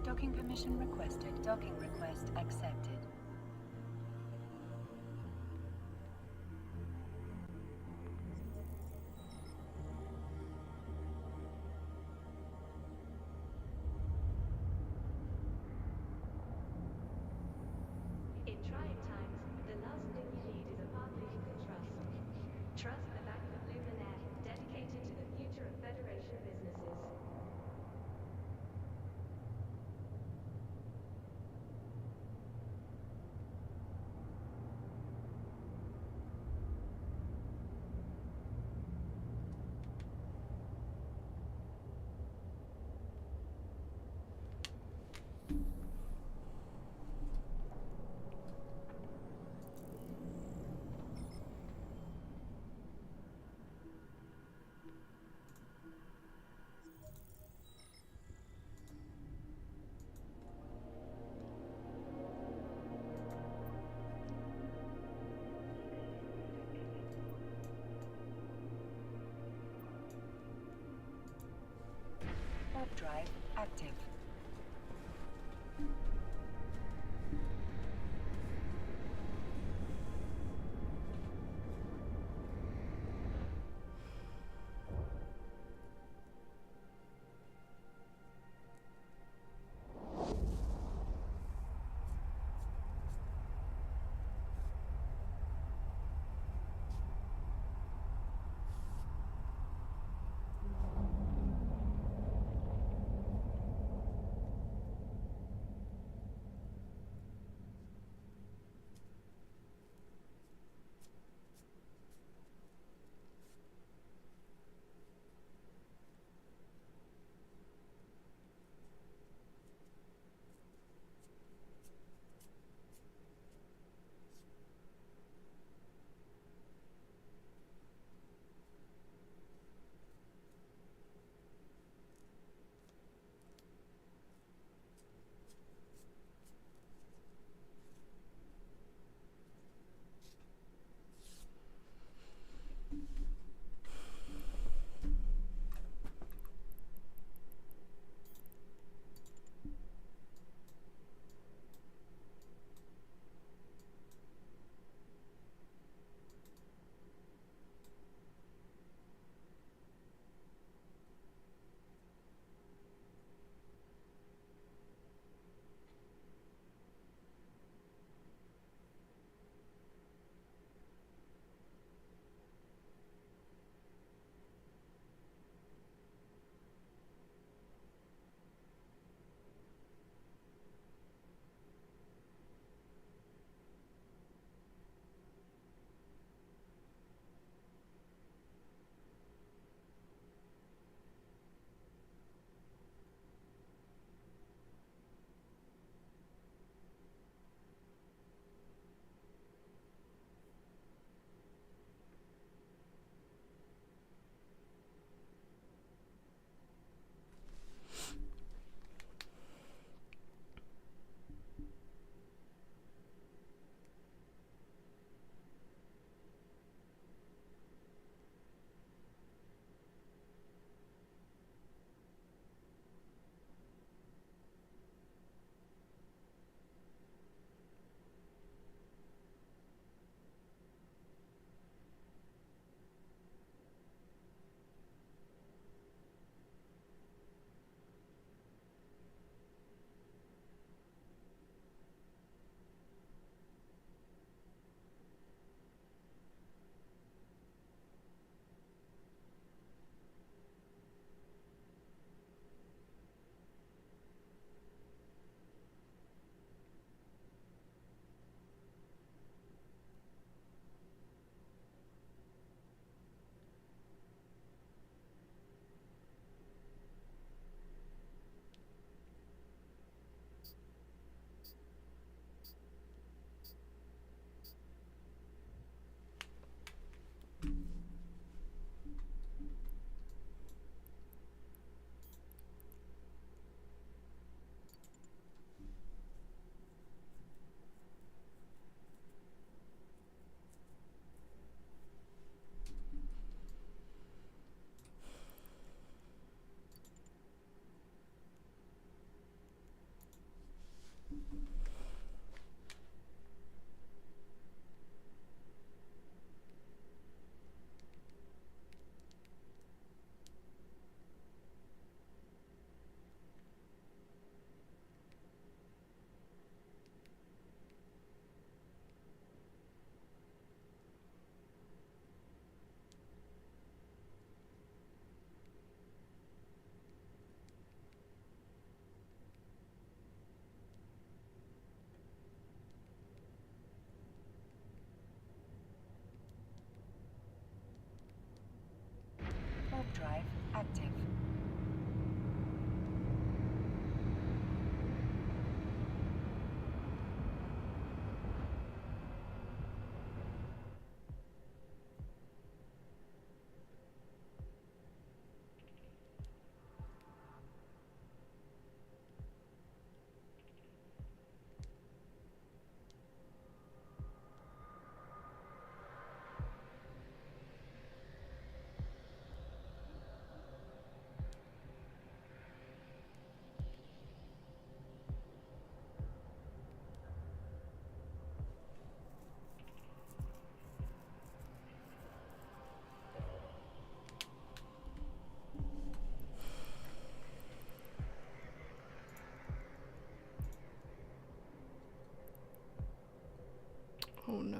[SPEAKER 1] Docking permission requested. Docking request accepted.
[SPEAKER 5] In trying times, the last thing you need is a partner you can trust. Trust the Bank of Luminaire, dedicated to the future of Federation businesses.
[SPEAKER 1] Warp drive active.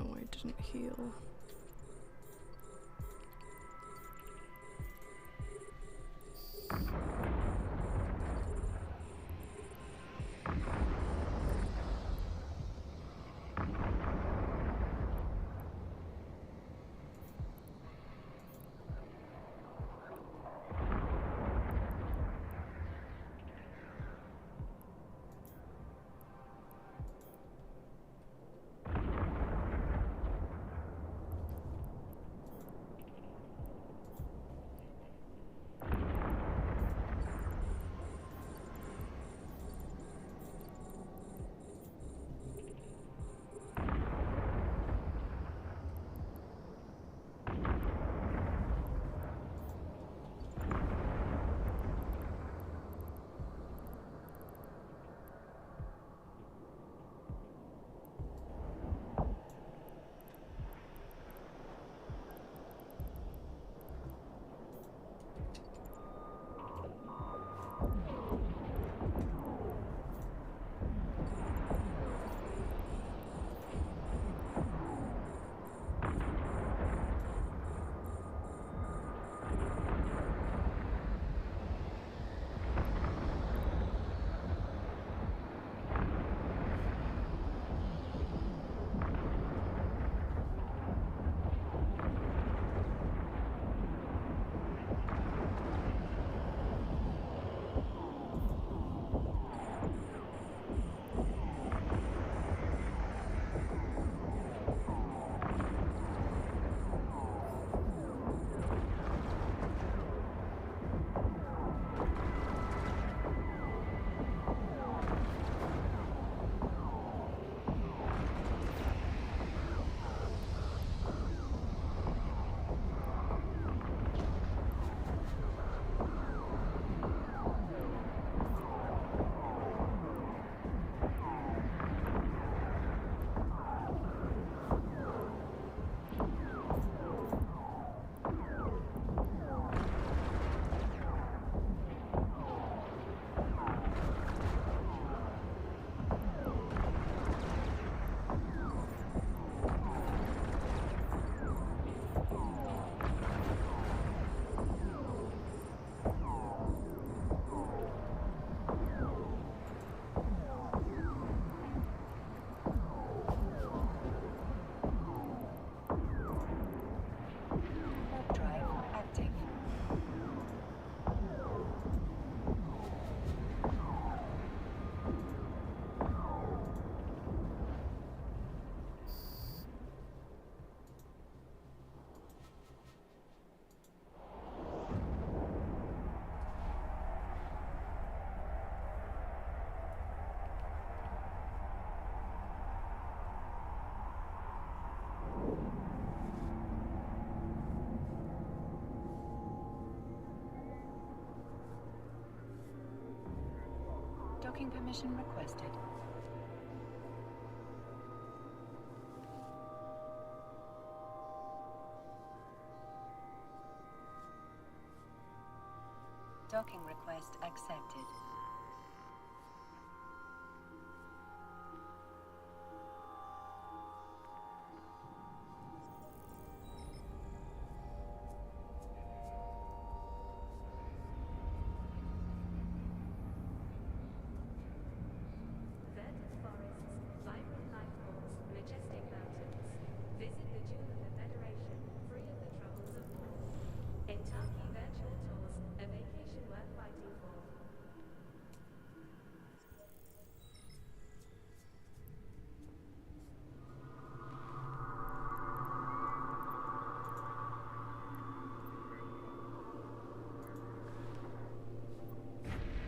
[SPEAKER 2] No, I didn't heal.
[SPEAKER 1] Warp drive active. Docking permission requested. Docking request accepted.
[SPEAKER 5] Verdant forests, vibrant life forms, majestic mountains. Visit the Jewel of the Federation, free of the troubles of war. Entaki Virtual Tours, a vacation worth fighting for.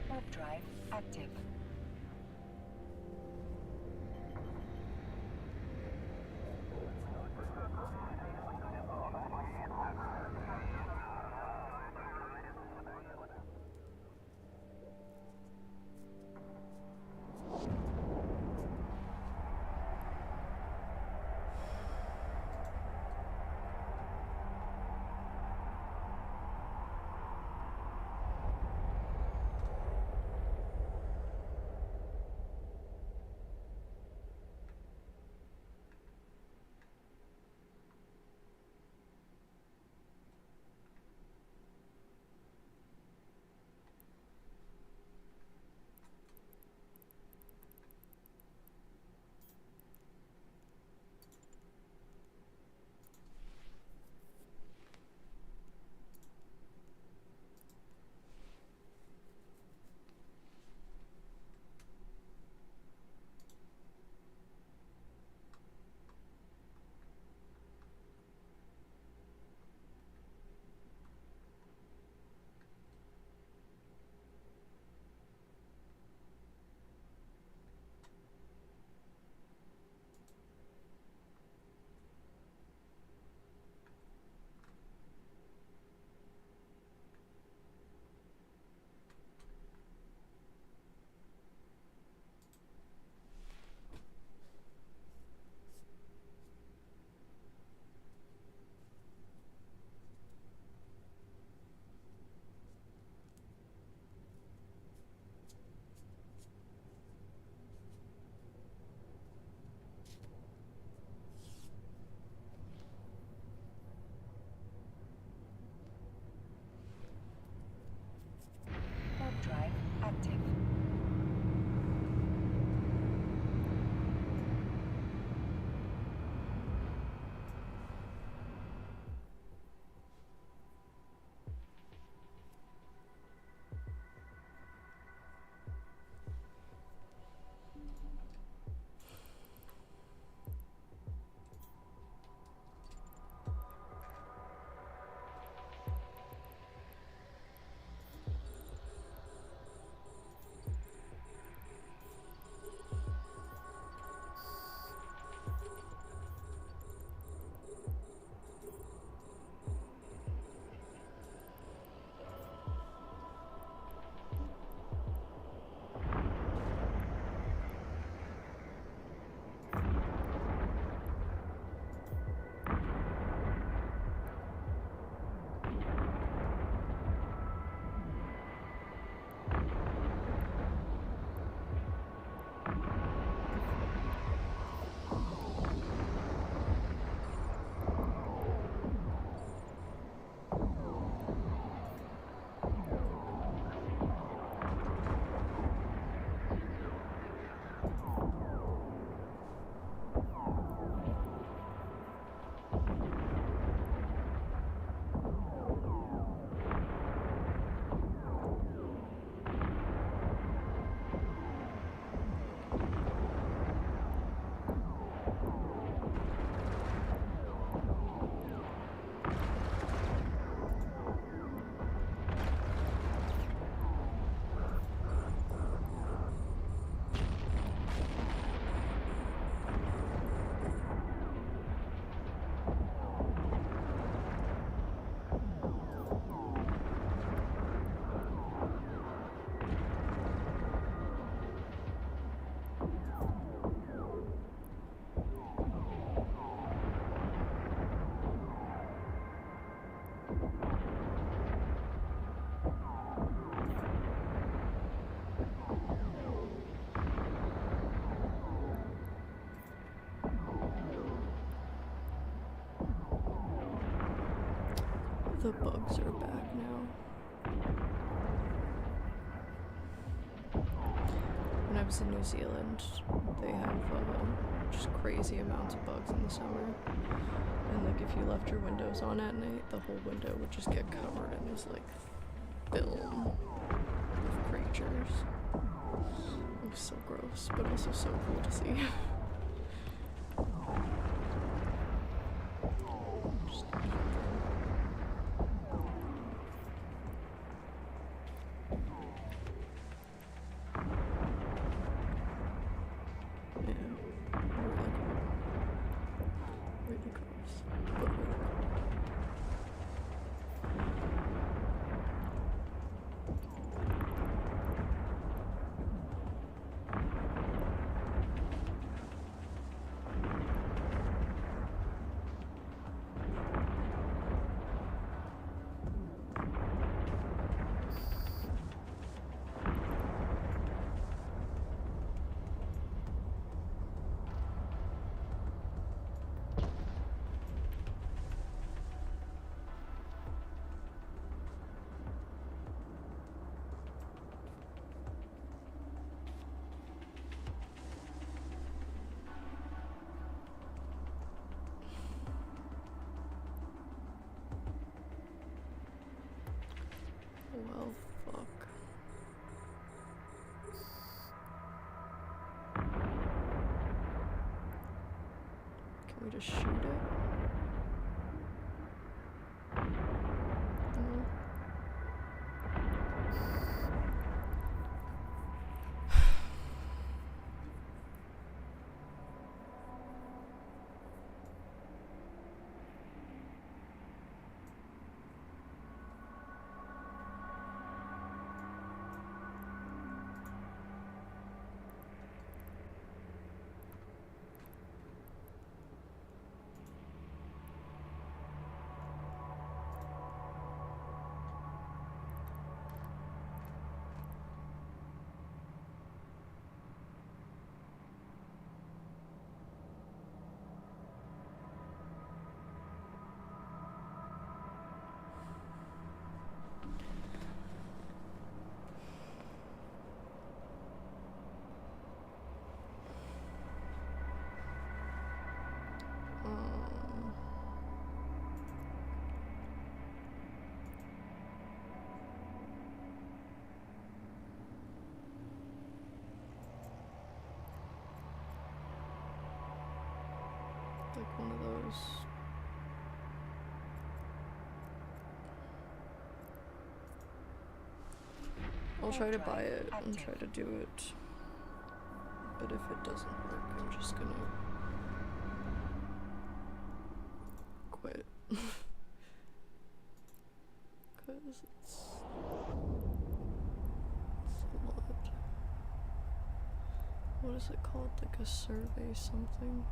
[SPEAKER 1] Warp drive active.
[SPEAKER 2] The bugs are back now. When I was in New Zealand, they have just crazy amounts of bugs in the summer. And like if you left your windows on at night, the whole window would just get covered in this like film of creatures. It was so gross, but also so cool to see. Just really gross, but really cool. Well, fuck. Can we just shoot it? No. Like one of those. I'll try to buy it and try to do it. But if it doesn't work, I'm just gonna quit. Cause it's a lot. What is it called? Like a survey something?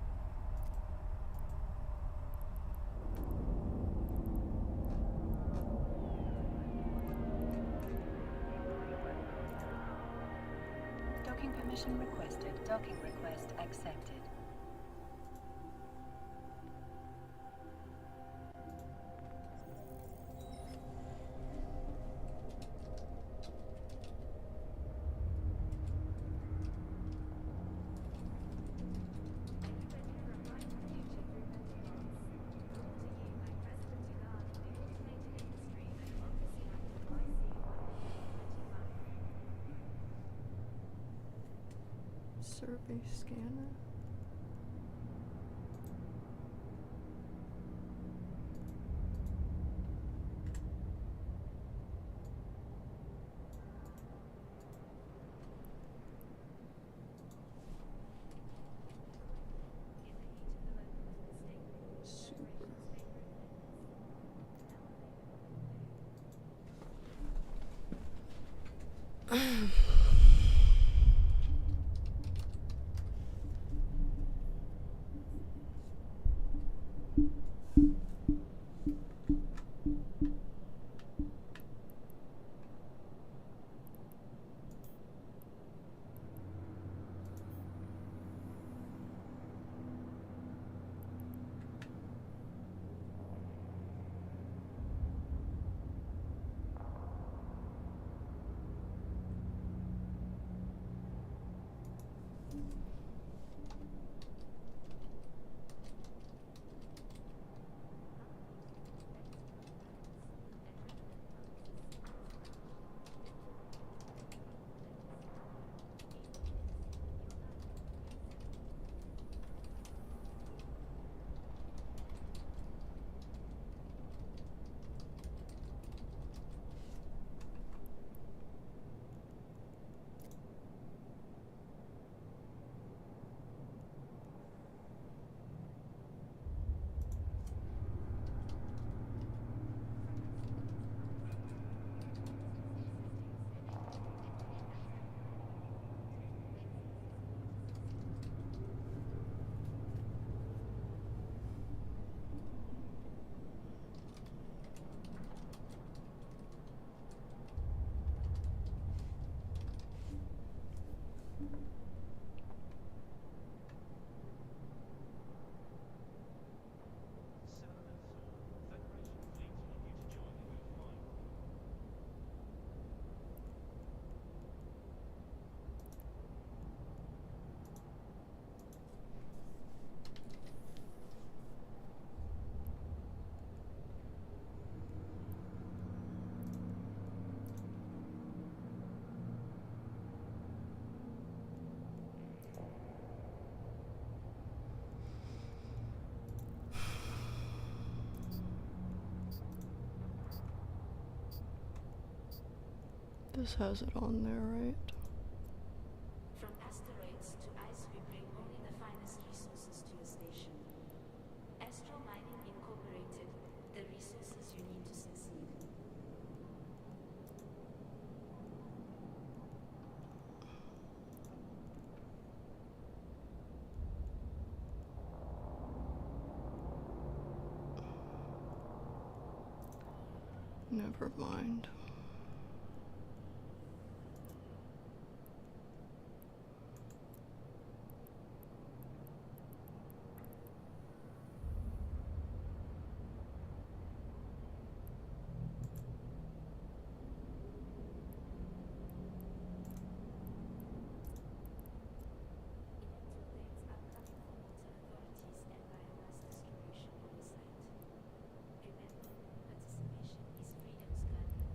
[SPEAKER 1] Docking permission requested. Docking request accepted.
[SPEAKER 2] Survey scanner. Super. This has it on there, right?
[SPEAKER 5] From asteroids to ice, we bring only the finest resources to your station. Astro Mining Incorporated, the resources you need to succeed.
[SPEAKER 2] Never mind.
[SPEAKER 5] Electroplanes are coming for water authorities and biomass distribution oversight. Remember, participation is freedom's guardian.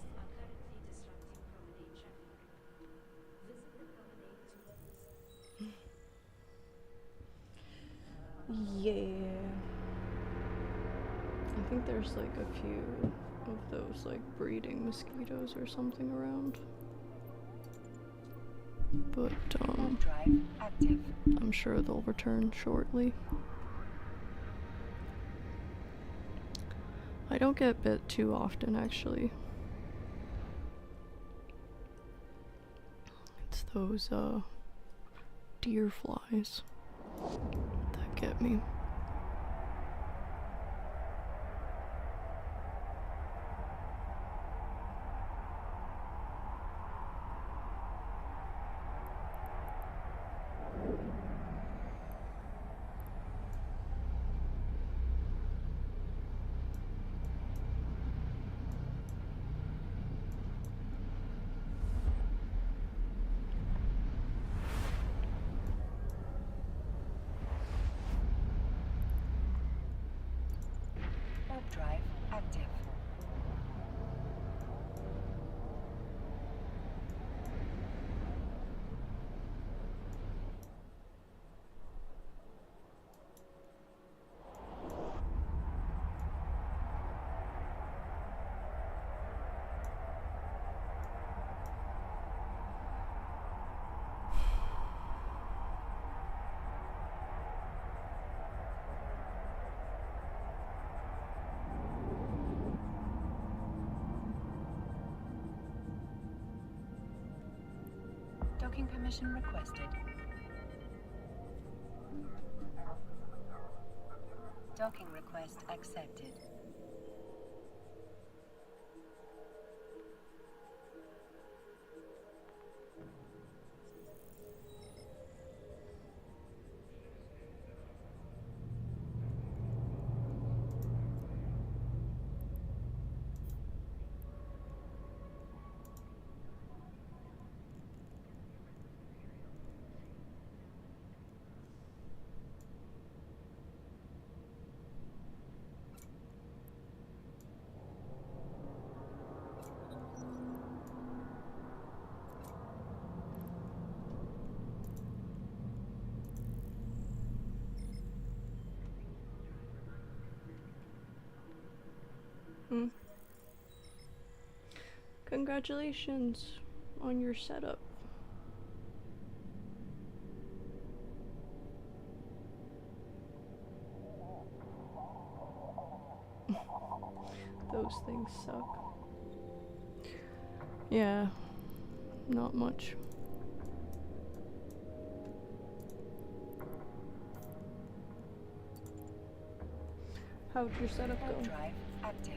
[SPEAKER 5] Protests are currently disrupting promenade traffic. Visit the promenade to
[SPEAKER 2] Yeah. I think there's like a few of those like breeding mosquitoes or something around. But
[SPEAKER 1] Warp drive active.
[SPEAKER 2] I'm sure they'll return shortly. I don't get bit too often actually. It's those deer flies that get me.
[SPEAKER 1] Warp drive active. Docking permission requested. Docking request accepted.
[SPEAKER 2] Congratulations on your setup. Those things suck. Yeah, not much. How'd your setup
[SPEAKER 1] Warp
[SPEAKER 2] go?
[SPEAKER 1] drive active.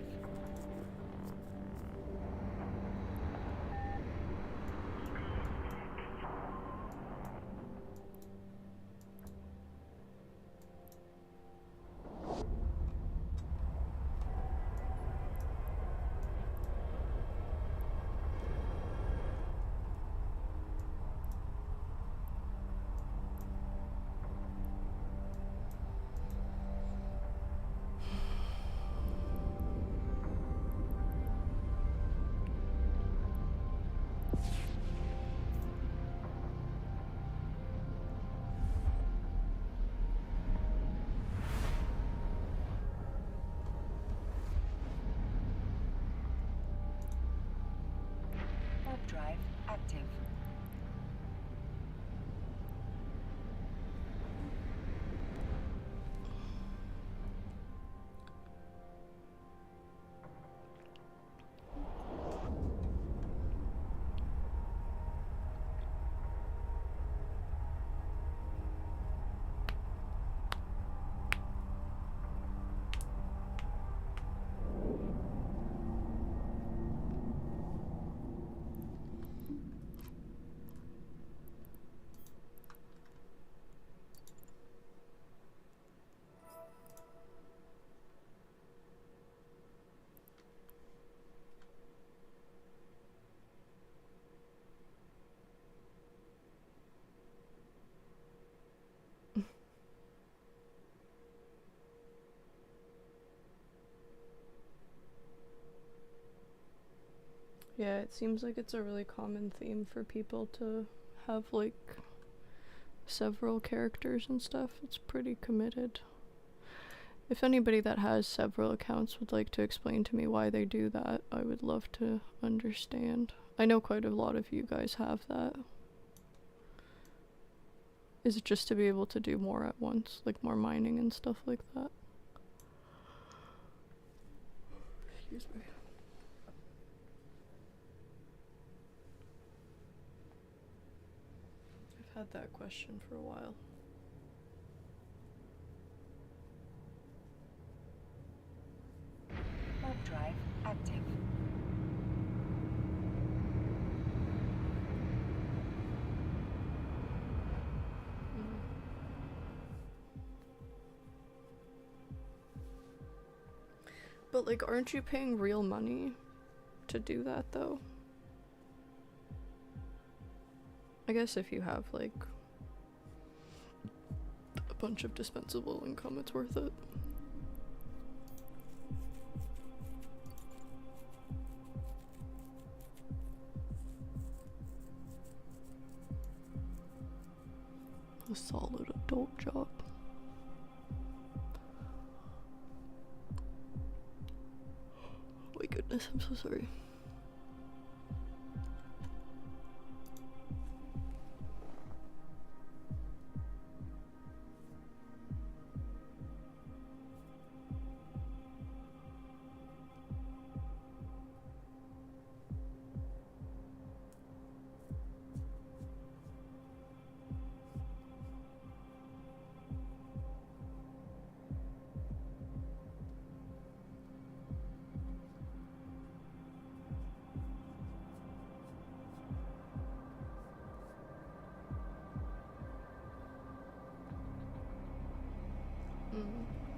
[SPEAKER 1] drive active.
[SPEAKER 2] Yeah, it seems like it's a really common theme for people to have like several characters and stuff. It's pretty committed. If anybody that has several accounts would like to explain to me why they do that, I would love to understand. I know quite a lot of you guys have that. Is it just to be able to do more at once, like more mining and stuff like that? Excuse me. I've had that question for a while.
[SPEAKER 1] Warp drive active.
[SPEAKER 2] But like, aren't you paying real money to do that though? I guess if you have like a bunch of dispensable income, it's worth it. A solid adult job. Oh my goodness, I'm so sorry.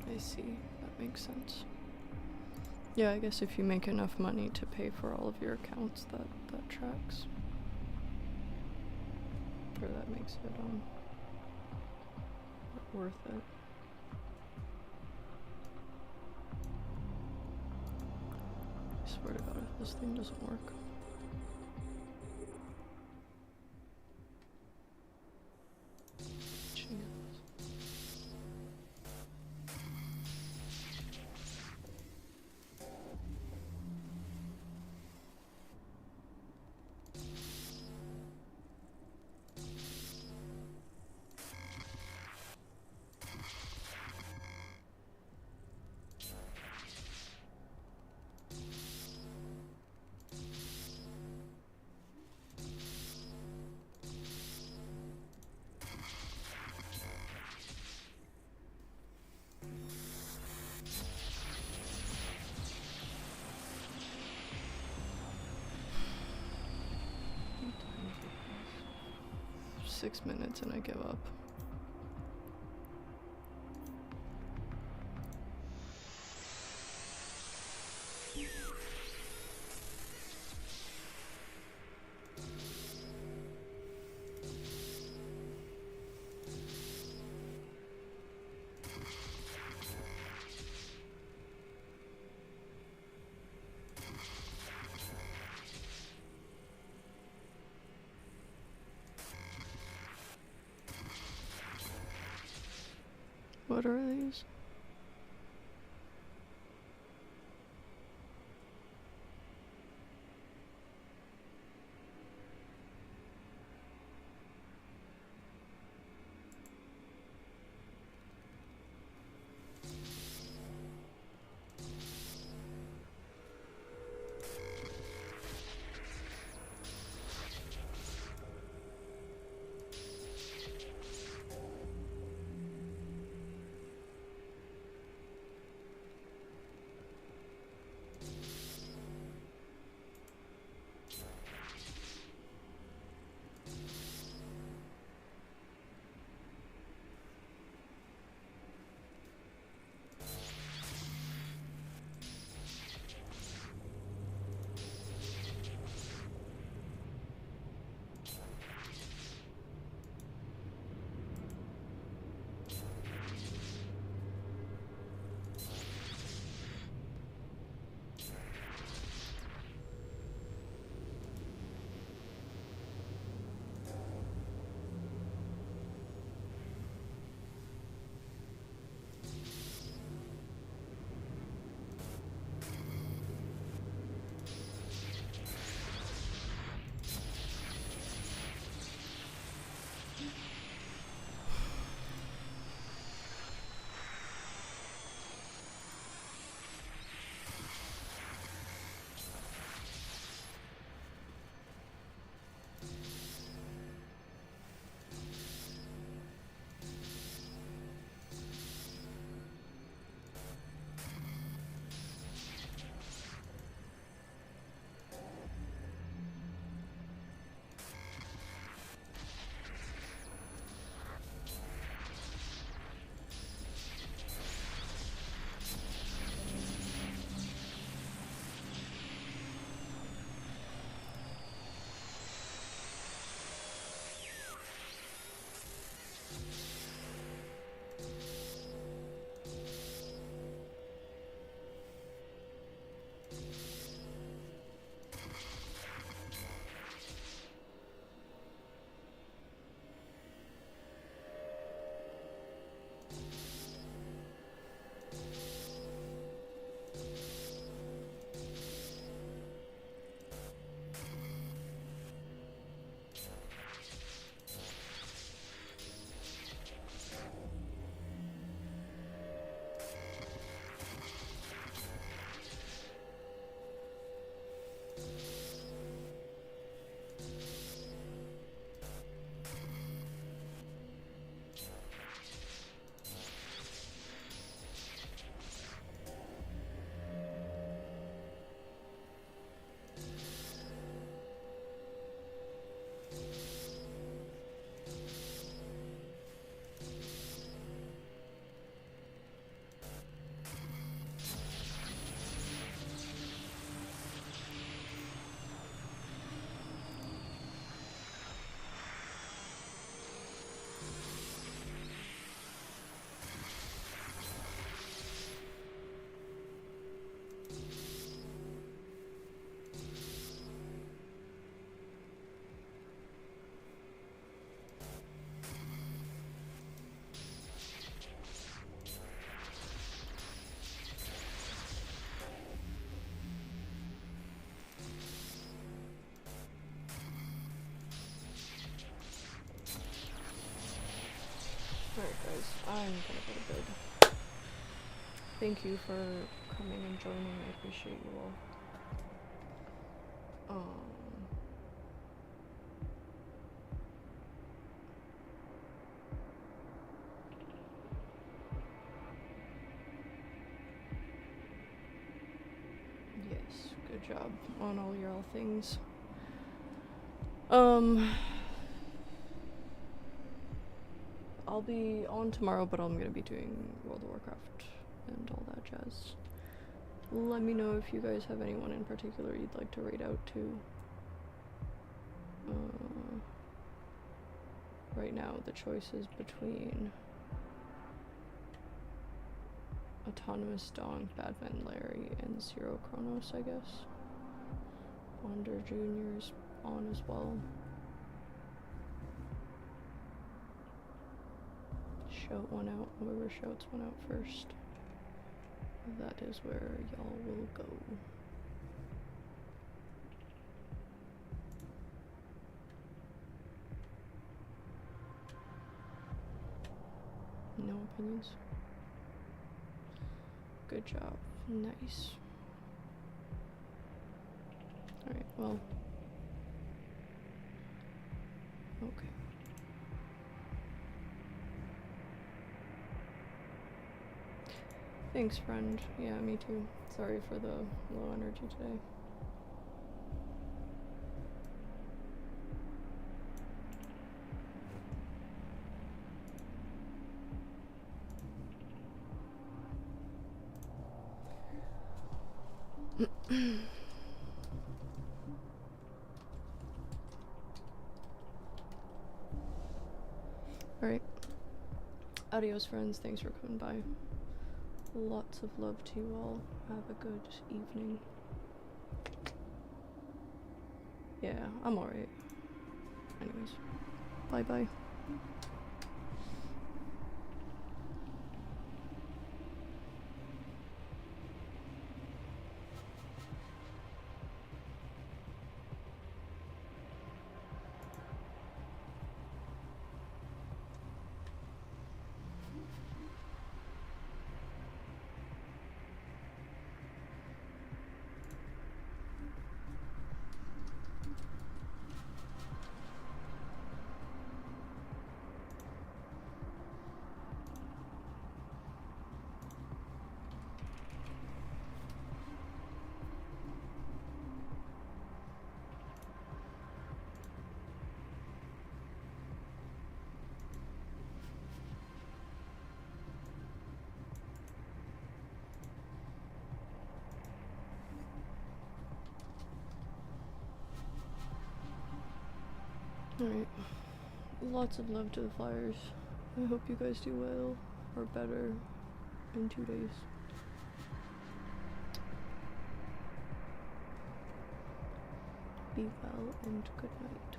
[SPEAKER 2] I see. That makes sense. Yeah, I guess if you make enough money to pay for all of your accounts, that tracks. Or that makes it worth it. I swear to God, if this thing doesn't work. What time is it? 6 minutes and I give up. What are these? Alright guys, I'm gonna go to bed. Thank you for coming and joining, I appreciate you all. Yes, good job on all your all things. I'll be on tomorrow, but I'm gonna be doing World of Warcraft and all that jazz. Let me know if you guys have anyone in particular you'd like to raid out to. Right now the choice is between Autonomous Donk, Badman Larry, and Zero Chronos, I guess. Wander Jr.'s on as well. Shout one out, whoever shouts one out first. That is where y'all will go. No opinions? Good job. Nice. Alright, well. Okay. Thanks, friend. Yeah, me too. Sorry for the low energy today. Alright. Adios, friends. Thanks for coming by. Lots of love to you all. Have a good evening. Yeah, I'm alright. Anyways. Bye-bye. Alright. Lots of love to the Flyers. I hope you guys do well, or better, in 2 days. Be well and good night.